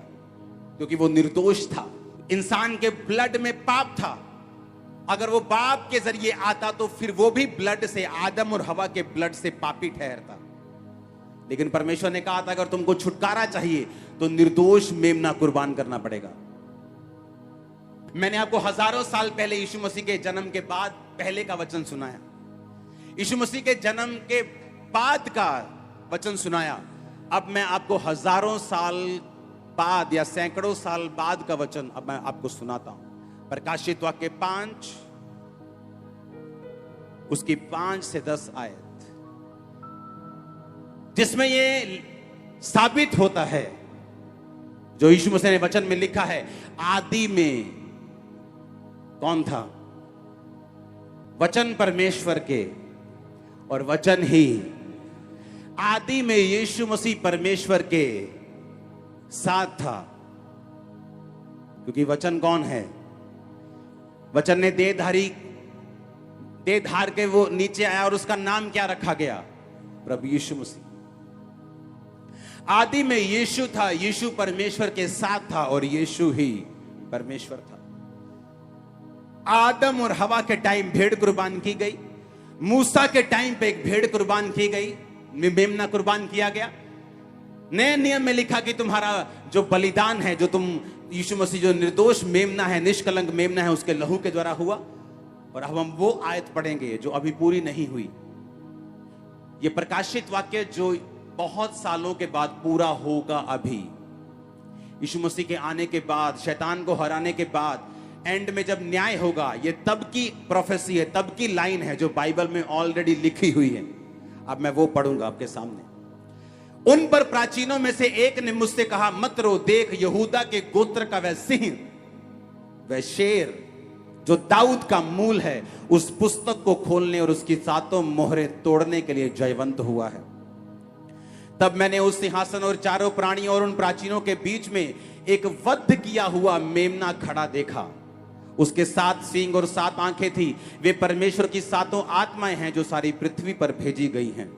क्योंकि वो निर्दोष था। इंसान के ब्लड में पाप था। अगर वो बाप के जरिए आता तो फिर वो भी ब्लड से, आदम और हवा के ब्लड से पापी ठहरता। लेकिन परमेश्वर ने कहा था अगर तुमको छुटकारा चाहिए तो निर्दोष मेमना कुर्बान करना पड़ेगा। मैंने आपको हजारों साल पहले यीशु मसीह के जन्म के बाद पहले का वचन सुनाया, यीशु मसीह के जन्म के बाद का वचन सुनाया। अब मैं आपको हजारों साल बाद या सैकड़ों साल बाद का वचन अब मैं आपको सुनाता हूं। प्रकाशित वाक्य 5 उसकी 5 से 10 आयत, जिसमें ये साबित होता है जो यीशु मसीह ने वचन में लिखा है। आदि में कौन था? वचन परमेश्वर के, और वचन ही आदि में यीशु मसीह परमेश्वर के साथ था। क्योंकि वचन कौन है? वचन ने देह धार के वो नीचे आया और उसका नाम क्या रखा गया? प्रभु यीशु मसीह। आदि में यीशु था, यीशु परमेश्वर के साथ था और यीशु ही परमेश्वर था। आदम और हवा के टाइम भेड़ कुर्बान की गई, मूसा के टाइम पे एक भेड़ कुर्बान की गई, मेमना कुर्बान किया गया। नए नियम में लिखा कि तुम्हारा जो बलिदान है, जो तुम यीशु मसीह जो निर्दोष मेमना है, निष्कलंक मेमना है, उसके लहू के द्वारा हुआ। और अब हम वो आयत पढ़ेंगे जो अभी पूरी नहीं हुई। ये प्रकाशित वाक्य जो बहुत सालों के बाद पूरा होगा। अभी यीशु मसीह के आने के बाद, शैतान को हराने के बाद, एंड में जब न्याय होगा, ये तब की प्रोफेसी है, तब की लाइन है जो बाइबल में ऑलरेडी लिखी हुई है। अब मैं वो पढ़ूंगा आपके सामने। उन पर प्राचीनों में से एक ने मुझसे कहा, मत रो, देख यहूदा के गोत्र का वह सिंह वह शेर जो दाऊद का मूल है, उस पुस्तक को खोलने और उसकी 7 मोहरें तोड़ने के लिए जयवंत हुआ है। तब मैंने उस सिंहासन और चारों प्राणियों और उन प्राचीनों के बीच में एक वध किया हुआ मेमना खड़ा देखा। उसके 7 सींग और 7 आंखें थी। वे परमेश्वर की 7 आत्माएं हैं जो सारी पृथ्वी पर भेजी गई हैं।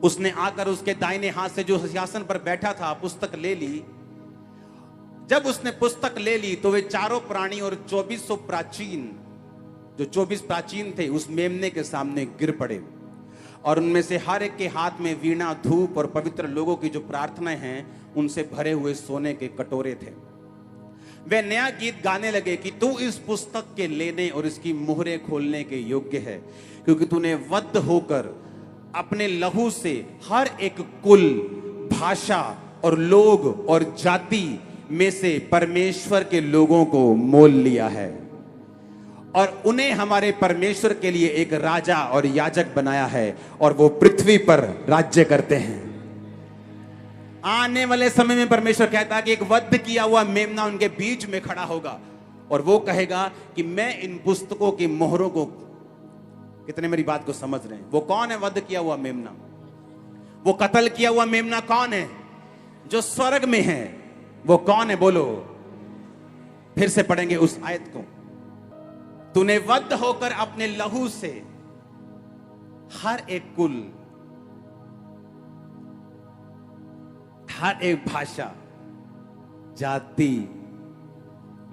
उसने आकर उसके दाहिने हाथ से जो सिंहासन पर बैठा था पुस्तक ले ली। जब उसने पुस्तक ले ली तो वे चारों प्राणी और 2400 प्राचीन, जो 24 प्राचीन थे, उस मेमने के सामने गिर पड़े और उनमें से हर एक के हाथ में वीणा, धूप और पवित्र लोगों की जो प्रार्थनाएं हैं उनसे भरे हुए सोने के कटोरे थे। वे नया गीत गाने लगे कि तू इस पुस्तक के लेने और इसकी मुहरें खोलने के योग्य है, क्योंकि तूने वध होकर अपने लहू से हर एक कुल, भाषा और लोग और जाति में से परमेश्वर के लोगों को मोल लिया है और उन्हें हमारे परमेश्वर के लिए एक राजा और याजक बनाया है और वो पृथ्वी पर राज्य करते हैं। आने वाले समय में परमेश्वर कहता है कि एक वध किया हुआ मेमना उनके बीच में खड़ा होगा और वो कहेगा कि मैं इन पुस्तकों की मोहरों को, कितने मेरी बात को समझ रहे हैं? वो कौन है वध किया हुआ मेमना? वो कत्ल किया हुआ मेमना कौन है? जो स्वर्ग में है। वो कौन है? बोलो। फिर से पढ़ेंगे उस आयत को। तूने वध होकर अपने लहू से हर एक कुल, हर एक भाषा, जाति,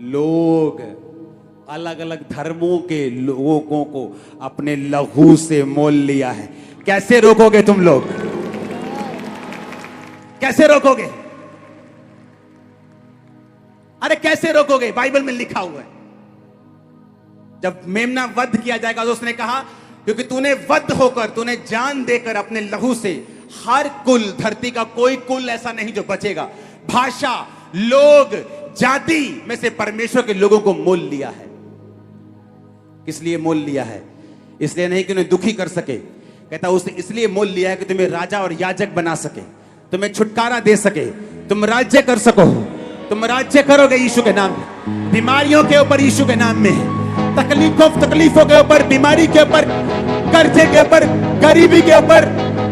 लोग, अलग अलग धर्मों के लोगों को अपने लहू से मोल लिया है। कैसे रोकोगे तुम लोग? कैसे रोकोगे? अरे कैसे रोकोगे? बाइबल में लिखा हुआ है जब मेमना वध किया जाएगा तो उसने कहा क्योंकि तूने वध होकर, तूने जान देकर अपने लहू से हर कुल, धरती का कोई कुल ऐसा नहीं जो बचेगा, भाषा, लोग, जाति में से परमेश्वर के लोगों को मोल लिया है। किस लिए मोल लिया है? इसलिए नहीं कि उन्हें दुखी कर सके, कहता उसने इसलिए मोल लिया है कि तुम्हें राजा और याजक बना सके, तुम्हें छुटकारा दे सके, तुम राज्य कर सको। तुम राज्य करोगे यीशु के नाम में, बीमारियों के ऊपर यीशु के नाम में, तकलीफों के ऊपर, बीमारी के ऊपर, कर्जे के ऊपर, गरीबी के ऊपर,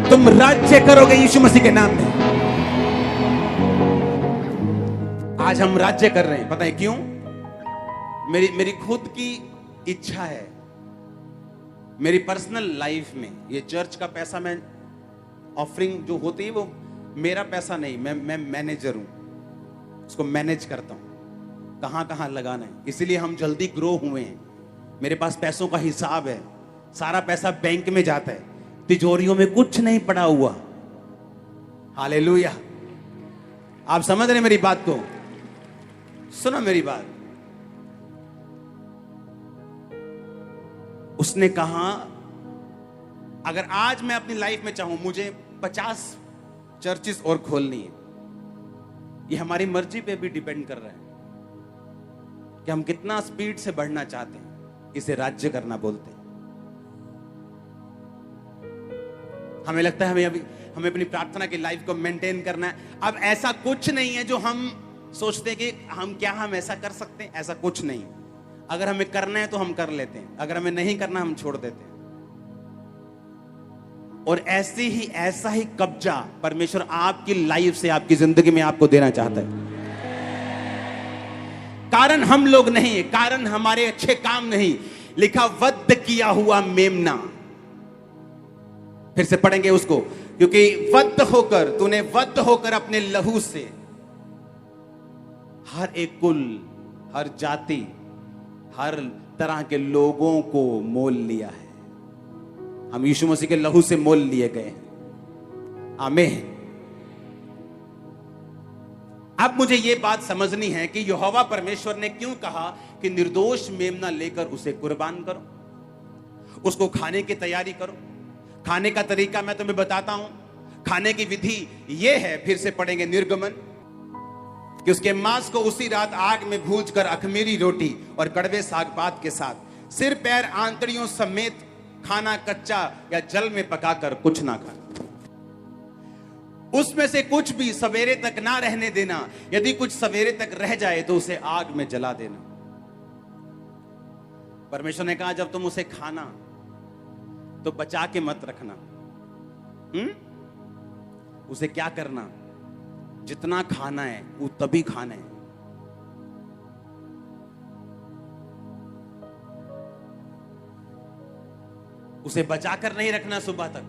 तुम राज्य करोगे यीशु मसीह के नाम में। आज हम राज्य कर रहे हैं, पता है क्यों? मेरी खुद की इच्छा है, मेरी पर्सनल लाइफ में ये चर्च का पैसा, मैं ऑफरिंग जो होती है वो मेरा पैसा नहीं, मैं मैनेजर हूं, उसको मैनेज करता हूं कहां कहां लगाना है। इसीलिए हम जल्दी ग्रो हुए हैं। मेरे पास पैसों का हिसाब है, सारा पैसा बैंक में जाता है, तिजोरियों में कुछ नहीं पड़ा हुआ। हालेलुया। आप समझ रहे मेरी बात को? सुनो मेरी बात। उसने कहा अगर आज मैं अपनी लाइफ में चाहूं मुझे 50 चर्चेस और खोलनी है, ये हमारी मर्जी पे भी डिपेंड कर रहा है कि हम कितना स्पीड से बढ़ना चाहते हैं। इसे राज्य करना बोलते हैं। हमें लगता है हमें अपनी प्रार्थना की लाइफ को मेंटेन करना है। अब ऐसा कुछ नहीं है जो हम सोचते हैं कि हम ऐसा कर सकते हैं, ऐसा कुछ नहीं। अगर हमें करना है तो हम कर लेते हैं, अगर हमें नहीं करना हम छोड़ देते हैं। और ऐसा ही कब्जा परमेश्वर आपकी लाइफ से, आपकी जिंदगी में आपको देना चाहता है। कारण हम लोग नहीं है, कारण हमारे अच्छे काम नहीं। लिखा वध किया हुआ मेमना। फिर से पढ़ेंगे उसको, क्योंकि तूने वध होकर अपने लहू से हर एक कुल, हर जाति, हर तरह के लोगों को मोल लिया है। हम यीशु मसीह के लहू से मोल लिए गए हैं। आमीन। अब मुझे यह बात समझनी है कि यहोवा परमेश्वर ने क्यों कहा कि निर्दोष मेमना लेकर उसे कुर्बान करो, उसको खाने की तैयारी करो। खाने का तरीका मैं तुम्हें बताता हूं। खाने की विधि यह है, फिर से पढ़ेंगे निर्गमन, कि उसके मांस को उसी रात आग में भूंजकर अखमीरी रोटी और कड़वे साग पात के साथ सिर पैर आंतड़ियों समेत खाना, कच्चा या जल में पकाकर कुछ ना खाना। उसमें से कुछ भी सवेरे तक ना रहने देना। यदि कुछ सवेरे तक रह जाए तो उसे आग में जला देना। परमेश्वर ने कहा जब तुम उसे खाना तो बचा के मत रखना। उसे क्या करना? जितना खाना है वो तभी खाना है। उसे बचाकर नहीं रखना सुबह तक।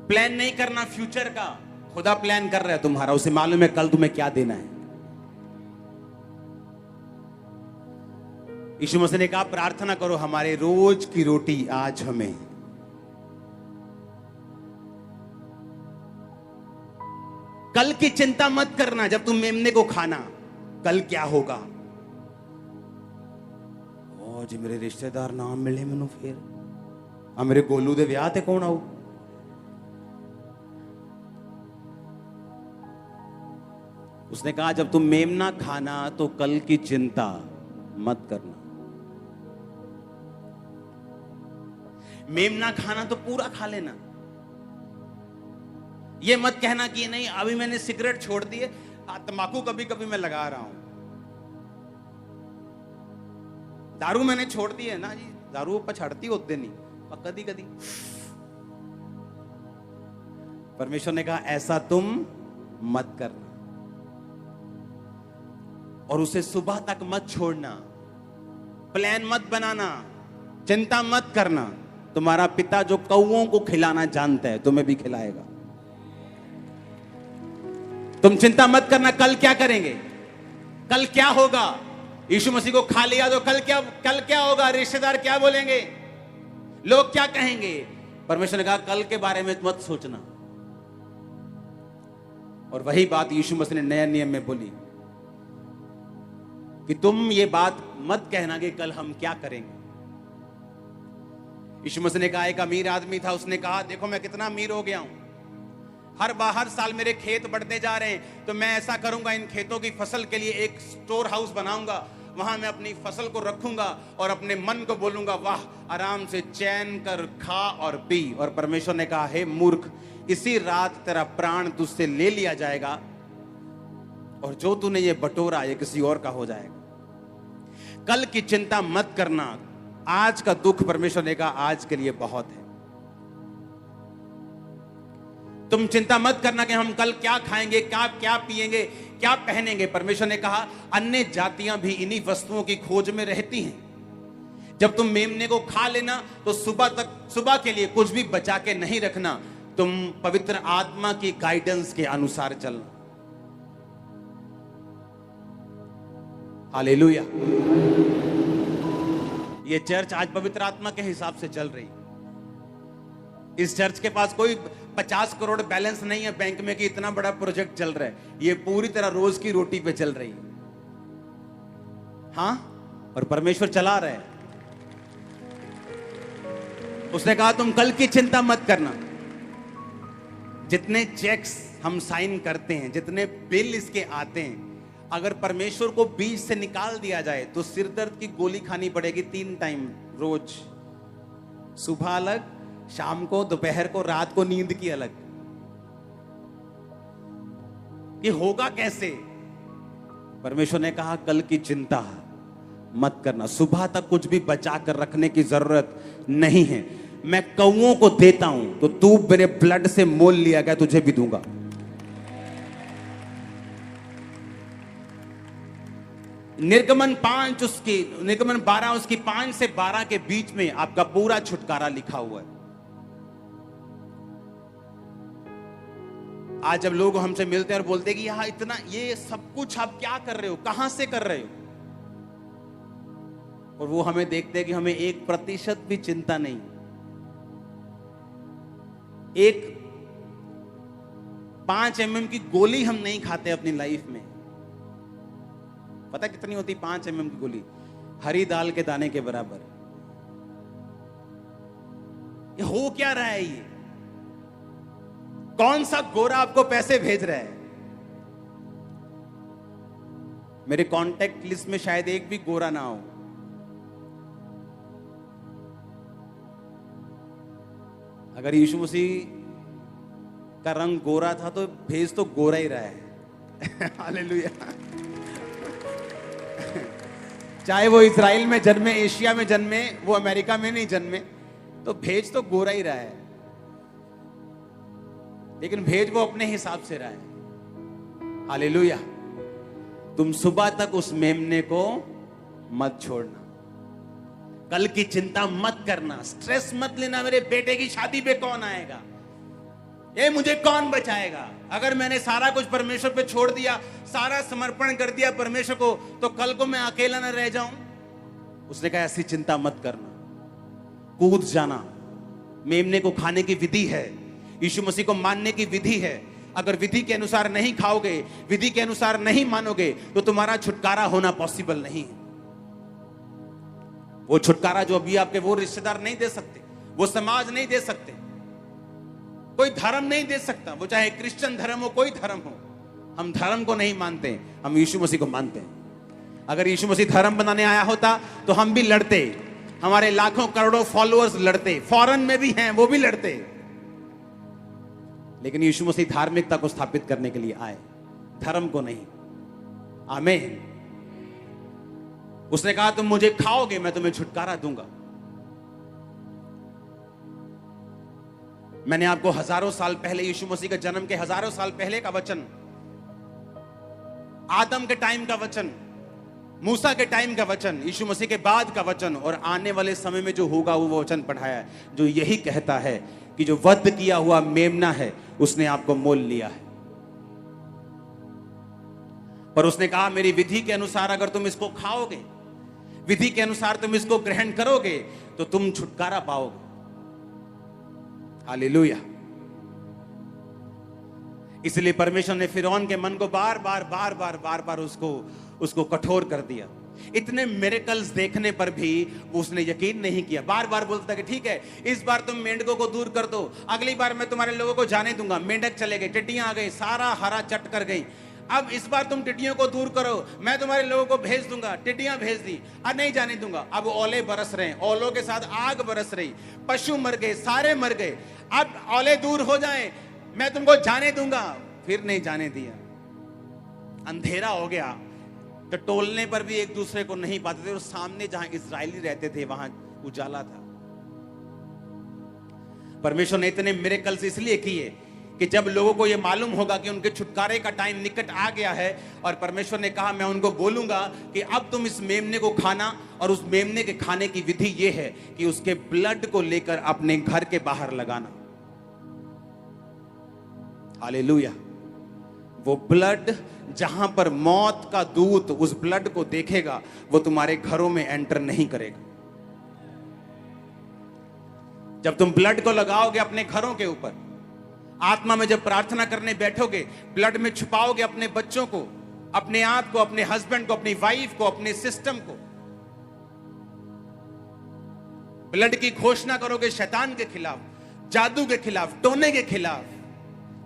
प्लान नहीं करना फ्यूचर का। खुदा प्लान कर रहा है तुम्हारा, उसे मालूम है कल तुम्हें क्या देना है। यीशु मसीह ने कहा प्रार्थना करो हमारे रोज की रोटी आज हमें। कल की चिंता मत करना। जब तुम मेमने को खाना, कल क्या होगा? ओ जी मेरे रिश्तेदार ना मिले मैनू, फिर मेरे गोलू दे विआह ते कौन आऊ? उसने कहा जब तुम मेमना खाना तो कल की चिंता मत करना। मेमना खाना तो पूरा खा लेना। ये मत कहना कि नहीं अभी मैंने सिगरेट छोड़ दी है, तंबाकू कभी कभी मैं लगा रहा हूं, दारू मैंने छोड़ दी है ना जी, दारू पछड़ती होते नहीं और कदी कदी। परमेश्वर ने कहा ऐसा तुम मत करना और उसे सुबह तक मत छोड़ना। प्लान मत बनाना, चिंता मत करना। तुम्हारा पिता जो कौओं को खिलाना जानता है तुम्हें भी खिलाएगा। तुम चिंता मत करना कल क्या करेंगे, कल क्या होगा। यीशु मसीह को खा लिया तो कल क्या होगा? रिश्तेदार क्या बोलेंगे, लोग क्या कहेंगे? परमेश्वर ने कहा कल के बारे में मत सोचना। और वही बात यीशु मसीह ने नया नियम में बोली कि तुम ये बात मत कहना कि कल हम क्या करेंगे। यीशु मसीह ने कहा एक अमीर आदमी था, उसने कहा देखो मैं कितना अमीर हो गया हूं, हर साल मेरे खेत बढ़ते जा रहे हैं, तो मैं ऐसा करूंगा इन खेतों की फसल के लिए एक स्टोर हाउस बनाऊंगा, वहां मैं अपनी फसल को रखूंगा और अपने मन को बोलूंगा वाह आराम से चैन कर खा और पी। और परमेश्वर ने कहा हे मूर्ख, इसी रात तेरा प्राण तुझसे ले लिया जाएगा और जो तूने ये बटोरा ये किसी और का हो जाएगा। कल की चिंता मत करना। आज का दुख परमेश्वर ने कहा आज के लिए बहुत है। तुम चिंता मत करना कि हम कल क्या खाएंगे, क्या पिएंगे, क्या पहनेंगे। परमेश्वर ने कहा अन्य जातियां भी इन्हीं वस्तुओं की खोज में रहती हैं। जब तुम मेमने को खा लेना तो सुबह के लिए कुछ भी बचा के नहीं रखना। तुम पवित्र आत्मा की गाइडेंस के अनुसार चलना। हालेलुया। ये चर्च आज पवित्र आत्मा के हिसाब से चल रही। इस चर्च के पास कोई 50 करोड़ बैलेंस नहीं है बैंक में कि इतना बड़ा प्रोजेक्ट चल रहा है। ये पूरी तरह रोज की रोटी पे चल रही है। हाँ, और परमेश्वर चला रहा है। उसने कहा तुम कल की चिंता मत करना। जितने चेक्स हम साइन करते हैं, जितने बिल इसके आते हैं, अगर परमेश्वर को बीच से निकाल दिया जाए तो सिर दर्द की गोली खानी पड़ेगी 3 टाइम रोज, सुबह अलग, शाम को, दोपहर को, रात को नींद की अलग। ये होगा कैसे? परमेश्वर ने कहा कल की चिंता मत करना। सुबह तक कुछ भी बचा कर रखने की जरूरत नहीं है। मैं कौओं को देता हूं तो तू मेरे ब्लड से मोल लिया गया, तुझे भी दूंगा। निर्गमन 12 उसकी 5 से 12 के बीच में आपका पूरा छुटकारा लिखा हुआ है। आज जब लोग हमसे मिलते हैं और बोलते हैं कि यहां इतना ये सब कुछ आप क्या कर रहे हो, कहां से कर रहे हो, और वो हमें देखते हैं कि हमें 1% भी चिंता नहीं। एक 5 mm की गोली हम नहीं खाते अपनी लाइफ में। पता कितनी होती 5 mm की गोली? हरी दाल के दाने के बराबर। ये हो क्या रहा है? ये कौन सा गोरा आपको पैसे भेज रहा है? मेरे कांटेक्ट लिस्ट में शायद एक भी गोरा ना हो। अगर यीशु मसीह का रंग गोरा था तो भेज तो गोरा ही रहा है। हालेलुया। चाहे वो इजराइल में जन्मे, एशिया में जन्मे, वो अमेरिका में नहीं जन्मे, तो भेज तो गोरा ही रहा है, लेकिन भेज वो अपने हिसाब से रहा है। हालेलुया। तुम सुबह तक उस मेमने को मत छोड़ना, कल की चिंता मत करना, स्ट्रेस मत लेना, मेरे बेटे की शादी पे कौन आएगा, ये मुझे कौन बचाएगा। अगर मैंने सारा कुछ परमेश्वर पे छोड़ दिया, सारा समर्पण कर दिया परमेश्वर को, तो कल को मैं अकेला न रह जाऊं। उसने कहा ऐसी चिंता मत करना, कूद जाना। मेमने को खाने की विधि है, यीशु मसीह को मानने की विधि है। अगर विधि के अनुसार नहीं खाओगे, विधि के अनुसार नहीं मानोगे, तो तुम्हारा छुटकारा होना पॉसिबल नहीं है। वो छुटकारा जो अभी आपके वो रिश्तेदार नहीं दे सकते, वो समाज नहीं दे सकते, कोई धर्म नहीं दे सकता, वो चाहे क्रिश्चियन धर्म हो, कोई धर्म हो। हम धर्म को नहीं मानते, हम यीशु मसीह को मानते हैं। अगर यीशु मसीह धर्म बनाने आया होता तो हम भी लड़ते, हमारे लाखों करोड़ों फॉलोअर्स लड़ते, फॉरेन में भी हैं वो भी लड़ते, लेकिन यीशु मसीह धार्मिकता को स्थापित करने के लिए आए, धर्म को नहीं। आमीन। उसने कहा तुम मुझे खाओगे, मैं तुम्हें छुटकारा दूंगा। मैंने आपको हजारों साल पहले, यीशु मसीह के जन्म के हजारों साल पहले का वचन, आदम के टाइम का वचन, मूसा के टाइम का वचन, यीशु मसीह के बाद का वचन और आने वाले समय में जो होगा वो वचन पढ़ाया है, जो यही कहता है कि जो वध किया हुआ मेमना है उसने आपको मोल लिया है। पर उसने कहा मेरी विधि के अनुसार अगर तुम इसको खाओगे, विधि के अनुसार तुम इसको ग्रहण करोगे, तो तुम छुटकारा पाओगे। हालेलुया। इसलिए परमेश्वर ने फिरौन के मन को बार बार उसको कठोर कर दिया। इतने मिरेकल्स देखने पर भी उसने यकीन नहीं किया। बार बार बोलता कि ठीक है, इस बार तुम मेंढकों को दूर कर दो, अगली बार मैं तुम्हारे लोगों को जाने दूंगा। मेंढक चले गए, टिड्डियां आ गई, सारा हरा चट कर गई। अब इस बार तुम टिड्डियों को दूर करो, मैं तुम्हारे लोगों को भेज दूंगा। टिड्डियां भेज दी, अब नहीं जाने दूंगा। अब ओले बरस रहे हैं, ओलों के साथ आग बरस रही, पशु मर गए, सारे मर गए। अब ओले दूर हो जाएं, मैं तुमको जाने दूंगा। फिर नहीं जाने दिया। अंधेरा हो गया, तो टोलने पर भी एक दूसरे को नहीं पाते थे, और सामने जहां इजरायली रहते थे वहां उजाला था। परमेश्वर ने इतने मिरेकल्स इसलिए किए कि जब लोगों को यह मालूम होगा कि उनके छुटकारे का टाइम निकट आ गया है, और परमेश्वर ने कहा मैं उनको बोलूंगा कि अब तुम इस मेमने को खाना, और उस मेमने के खाने की विधि यह है कि उसके ब्लड को लेकर अपने घर के बाहर लगाना। हालेलुया। वो ब्लड, जहां पर मौत का दूत उस ब्लड को देखेगा, वो तुम्हारे घरों में एंटर नहीं करेगा। जब तुम ब्लड को लगाओगे अपने घरों के ऊपर, आत्मा में जब प्रार्थना करने बैठोगे, ब्लड में छुपाओगे अपने बच्चों को, अपने आप को, अपने हस्बैंड को, अपनी वाइफ को, अपने सिस्टम को, ब्लड की घोषणा करोगे शैतान के खिलाफ, जादू के खिलाफ, टोने के खिलाफ।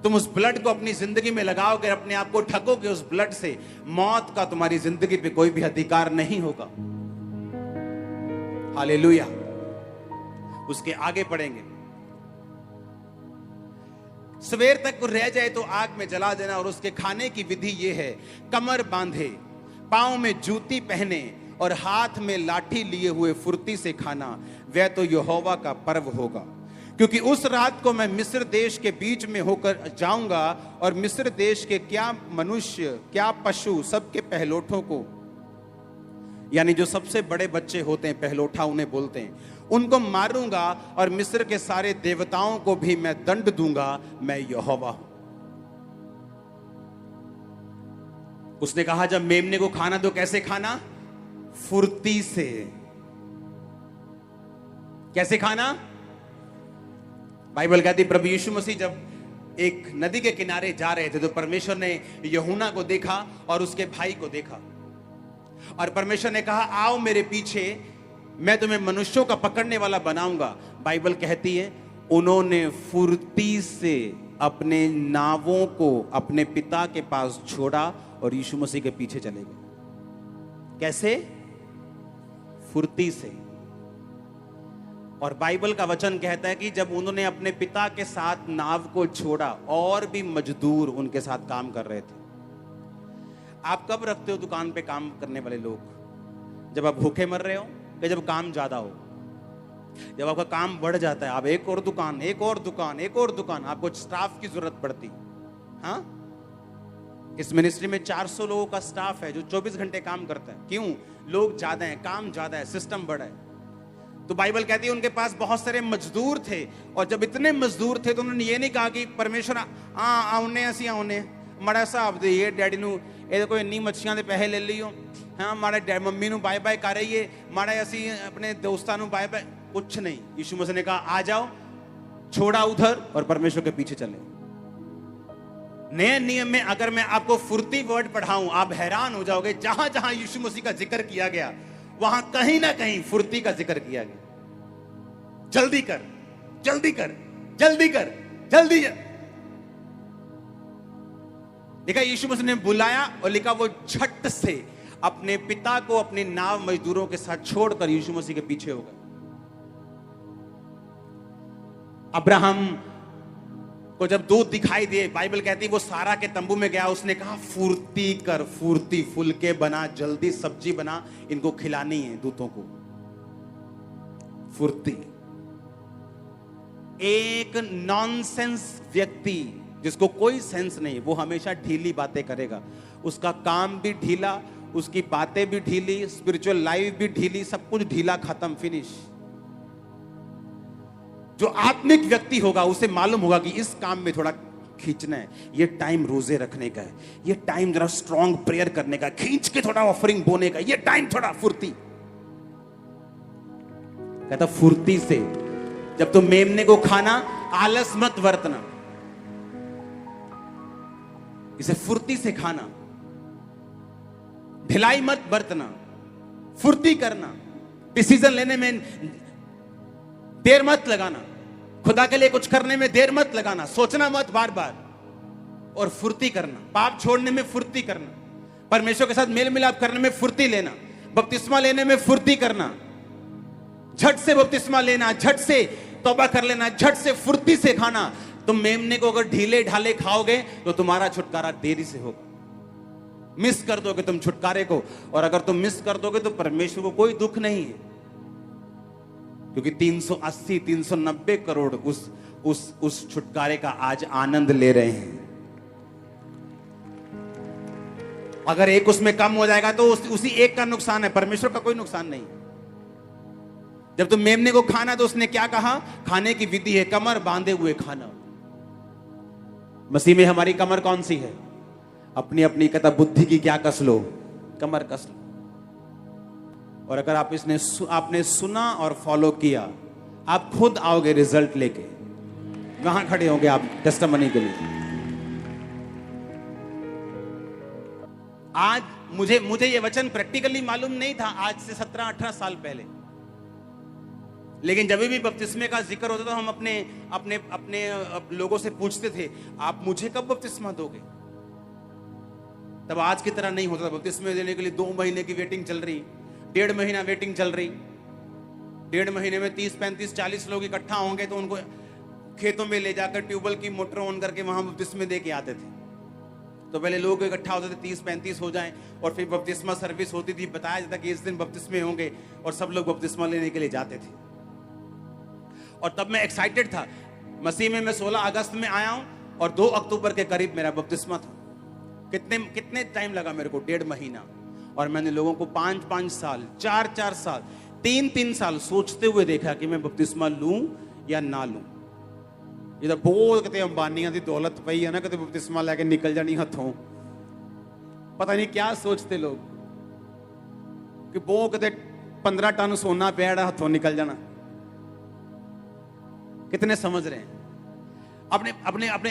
तुम उस ब्लड को अपनी जिंदगी में लगाओगे, अपने आप को ठगोगे उस ब्लड से, मौत का तुम्हारी जिंदगी पे कोई भी अधिकार नहीं होगा। हालेलुया। उसके आगे पढ़ेंगे, सवेर तक रह जाए तो आग में जला देना। और उसके खाने की विधि यह है, कमर बांधे, पांव में जूती पहने और हाथ में लाठी लिए हुए फुर्ती से खाना, वह तो यहोवा का पर्व होगा। क्योंकि उस रात को मैं मिस्र देश के बीच में होकर जाऊंगा, और मिस्र देश के क्या मनुष्य, क्या पशु, सबके पहलोठों को, यानी जो सबसे बड़े बच्चे होते हैं, पहलोठा उन्हें बोलते हैं, उनको मारूंगा, और मिस्र के सारे देवताओं को भी मैं दंड दूंगा। मैं यहोवा हूं। उसने कहा जब मेमने को खाना तो कैसे खाना? फुर्ती से। कैसे खाना? बाइबल कहती प्रभु यीशु मसीह जब एक नदी के किनारे जा रहे थे, तो परमेश्वर ने यूहन्ना को देखा और उसके भाई को देखा, और परमेश्वर ने कहा आओ मेरे पीछे, मैं तुम्हें मनुष्यों का पकड़ने वाला बनाऊंगा। बाइबल कहती है उन्होंने फुर्ती से अपने नावों को अपने पिता के पास छोड़ा और यीशु मसीह के पीछे चले गए। कैसे? फुर्ती से। और बाइबल का वचन कहता है कि जब उन्होंने अपने पिता के साथ नाव को छोड़ा, और भी मजदूर उनके साथ काम कर रहे थे। आप कब रखते हो दुकान पे काम करने वाले लोग? जब आप भूखे मर रहे हो कि जब काम ज्यादा हो? जब आपका काम बढ़ जाता है, आप एक और दुकान, एक और दुकान, एक और दुकान, आपको स्टाफ की जरूरत पड़ती। हाँ, इस मिनिस्ट्री में 400 लोगों का स्टाफ है जो 24 घंटे काम करता है। क्यों? लोग ज्यादा हैं, काम ज्यादा है, सिस्टम बड़ा है। तो बाइबल कहती है उनके पास बहुत सारे मजदूर थे, और जब इतने मजदूर थे तो उन्होंने ये नहीं कहा कि परमेश्वर आउने असी आउने माड़ा हिसाब दे डैडी नू, ये कोई इन्नी मच्छियां दे पैसे ले लियो, हाँ माड़ा मम्मी नू बाय बाय कर रही माड़ा असी अपने दोस्तां नू बाय बाय। कुछ नहीं, यीशु मसीह ने कहा आ जाओ, छोड़ा उधर और परमेश्वर के पीछे चले। नए नियम में अगर मैं आपको फुर्ती वर्ड पढ़ाऊं, आप हैरान हो जाओगे। जहां जहां यीशु मसीह का जिक्र किया गया, वहां कहीं ना कहीं फुर्ती का जिक्र किया गया। जल्दी कर, जल्दी कर, जल्दी कर, जल्दी कर। देखा, यीशु मसीह ने बुलाया और लिखा वो झट से अपने पिता को अपने नाव मजदूरों के साथ छोड़कर यीशु मसीह के पीछे हो गए। अब्राहम को जब दूत दिखाई दिए, बाइबल कहती है वो सारा के तंबू में गया, उसने कहा फुर्ती कर, फुर्ती, फुलके बना, जल्दी सब्जी बना, इनको खिलानी है दूतों को। फुर्ती। एक नॉनसेंस व्यक्ति जिसको कोई सेंस नहीं, वो हमेशा ढीली बातें करेगा। उसका काम भी ढीला, उसकी बातें भी ढीली, स्पिरिचुअल लाइफ भी ढीली, सब कुछ ढीला, खत्म, फिनिश। जो आत्मिक व्यक्ति होगा उसे मालूम होगा कि इस काम में थोड़ा खींचना है, ये टाइम रोजे रखने का है, ये टाइम जरा स्ट्रॉन्ग प्रेयर करने का, खींच के थोड़ा ऑफरिंग बोने का, ये टाइम थोड़ा फुर्ती। कहता फुर्ती से जब तुम मेमने को खाना, आलस मत बरतना, इसे फुर्ती से खाना, ढिलाई मत बरतना, फुर्ती करना, डिसीजन लेने में देर मत लगाना, खुदा के लिए कुछ करने में देर मत लगाना, सोचना मत बार बार, और फुर्ती करना, पाप छोड़ने में फुर्ती करना, परमेश्वर के साथ मेल मिलाप करने में फुर्ती लेना, बपतिस्मा लेने में फुर्ती करना, झट से बपतिस्मा लेना, झट से तौबा कर लेना, झट से फुर्ती से खाना। तुम मेमने को अगर ढीले ढाले खाओगे तो तुम्हारा छुटकारा देरी से होगा, मिस कर दोगे तुम छुटकारे को। और अगर तुम मिस कर दोगे तो परमेश्वर को कोई दुख नहीं है, क्योंकि 380 390 करोड़ उस छुटकारे का आज आनंद ले रहे हैं। अगर एक उसमें कम हो जाएगा तो उसी एक का नुकसान है, परमेश्वर का कोई नुकसान नहीं। जब तुम मेमने को खाना तो उसने क्या कहा? खाने की विधि है कमर बांधे हुए खाना। मसीह में हमारी कमर कौन सी है? अपनी अपनी कहता बुद्धि की क्या कस लो, कमर कस लो। और अगर आपने सुना और फॉलो किया, आप खुद आओगे रिजल्ट लेके। कहां खड़े होंगे आप टेस्टिमनी के लिए? आज मुझे ये वचन प्रैक्टिकली मालूम नहीं था, आज से 17-18 साल पहले। लेकिन जब भी बपतिस्मे का जिक्र होता था, हम अपने लोगों से पूछते थे, आप मुझे कब बपतिस्मा दोगे? तब आज की तरह नहीं होता। बपतिस्मे देने के लिए 2 महीने की वेटिंग चल रही, 1.5 महीना वेटिंग चल रही। 1.5 महीने में 30, 35, 40 लोग इकट्ठा होंगे तो उनको खेतों में ले जाकर ट्यूबवेल की मोटर ऑन करके वहां बपतिस्मे दे के आते थे। तो पहले लोग इकट्ठा होते थे, 30-35 हो जाएं, और फिर बपतिस्मा सर्विस होती थी। बताया जाता कि इस दिन बपतिस्मे होंगे, और सब लोग बपतिस्मा लेने के लिए जाते थे। और तब मैं एक्साइटेड था। मसीह में मैं 16 अगस्त में आया हूं और 2 अक्टूबर के करीब मेरा बपतिस्मा था। कितने टाइम लगा मेरे को? 1.5 महीना। और मैंने लोगों को 5-5 साल, 4-4 साल, 3-3 साल सोचते हुए देखा कि मैं बपतिस्मा लूं या ना लूं। ये तो बहुत कितने अंबानियां दी दौलत पई है ना, कदे बपतिस्मा लेके निकल जानी हथों। पता नहीं क्या सोचते लोग कि बहुत कदे 15 टन सोना पेड़ हथों निकल जाना। कितने समझ रहे हैं?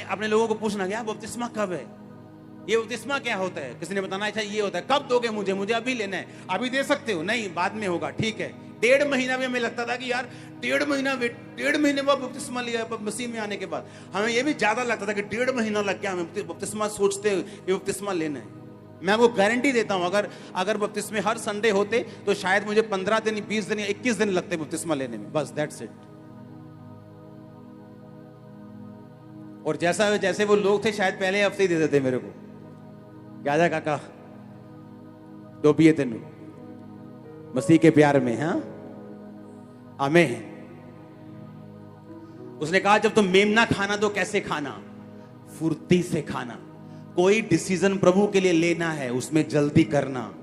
अपने लोगों को पूछना, क्या बपतिस्मा कब है? ये बपतिस्मा क्या होता है? किसी ने बताना, अच्छा ये होता है। कब दोगे मुझे अभी लेना है। अभी दे सकते हो? नहीं, बाद में होगा। ठीक है। 1.5 महीना में हमें लगता था कि यार 1.5 महीने बाद बपतिस्मा लिया मसीह में आने के बाद। हमें ये भी ज्यादा लगता था कि 1.5 महीना लग गया हमें बपतिस्मा सोचते ये बपतिस्मा लेना है। मैं वो गारंटी देता हूं, अगर बपतिस्मे हर संडे होते तो शायद मुझे 15 दिन, 20 दिन या 21 दिन लगते बपतिस्मा लेने में, बस दैट्स इट। और जैसे वो लोग थे, शायद पहले हफ्ते ही दे देते मेरे को। क्या जा काका डोबिए तेन मसीह के प्यार में। हाँ, आमीन। उसने कहा जब तुम मेमना खाना तो कैसे खाना? फुर्ती से खाना। कोई डिसीजन प्रभु के लिए लेना है, उसमें जल्दी करना,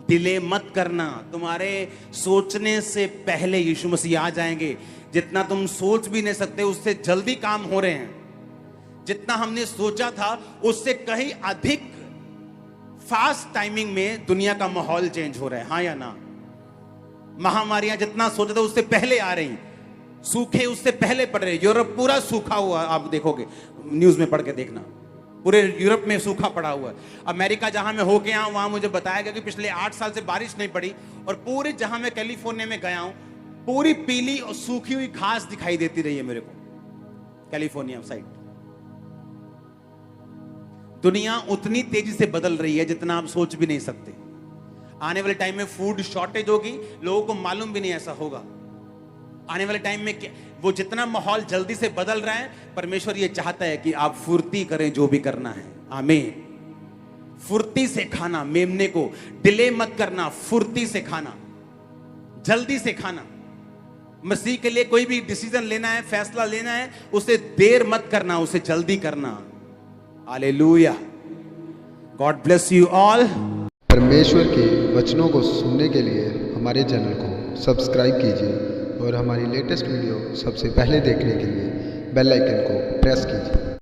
डिले मत करना। तुम्हारे सोचने से पहले यीशु मसीह आ जाएंगे। जितना तुम सोच भी नहीं सकते उससे जल्दी काम हो रहे हैं। जितना हमने सोचा था उससे कहीं अधिक फास्ट टाइमिंग में दुनिया का माहौल चेंज हो रहा है। हाँ या ना? महामारियां जितना सोचा था उससे पहले आ रही, सूखे उससे पहले पड़ रहे। यूरोप पूरा सूखा हुआ, आप देखोगे न्यूज में पढ़ के देखना, पूरे यूरोप में सूखा पड़ा हुआ है। अमेरिका जहां मैं होके आया वहां मुझे बताया गया कि पिछले 8 साल से बारिश नहीं पड़ी, और पूरे जहां मैं कैलिफोर्निया में गया हूं पूरी पीली और सूखी हुई घास दिखाई देती रही है मेरे को, कैलिफोर्निया साइड। दुनिया उतनी तेजी से बदल रही है जितना आप सोच भी नहीं सकते। आने वाले टाइम में फूड शॉर्टेज होगी, लोगों को मालूम भी नहीं ऐसा होगा। आने वाले टाइम में वो जितना माहौल जल्दी से बदल रहा है, परमेश्वर ये चाहता है कि आप फुर्ती करें जो भी करना है। आमीन। फुर्ती से खाना, मेमने को डिले मत करना, फुर्ती से खाना, जल्दी से खाना। मसीह के लिए कोई भी डिसीजन लेना है, फैसला लेना है, उसे देर मत करना, उसे जल्दी करना। Hallelujah. God bless you all. परमेश्वर के वचनों को सुनने के लिए हमारे चैनल को सब्सक्राइब कीजिए और हमारी लेटेस्ट वीडियो सबसे पहले देखने के लिए बेल आइकन को प्रेस कीजिए।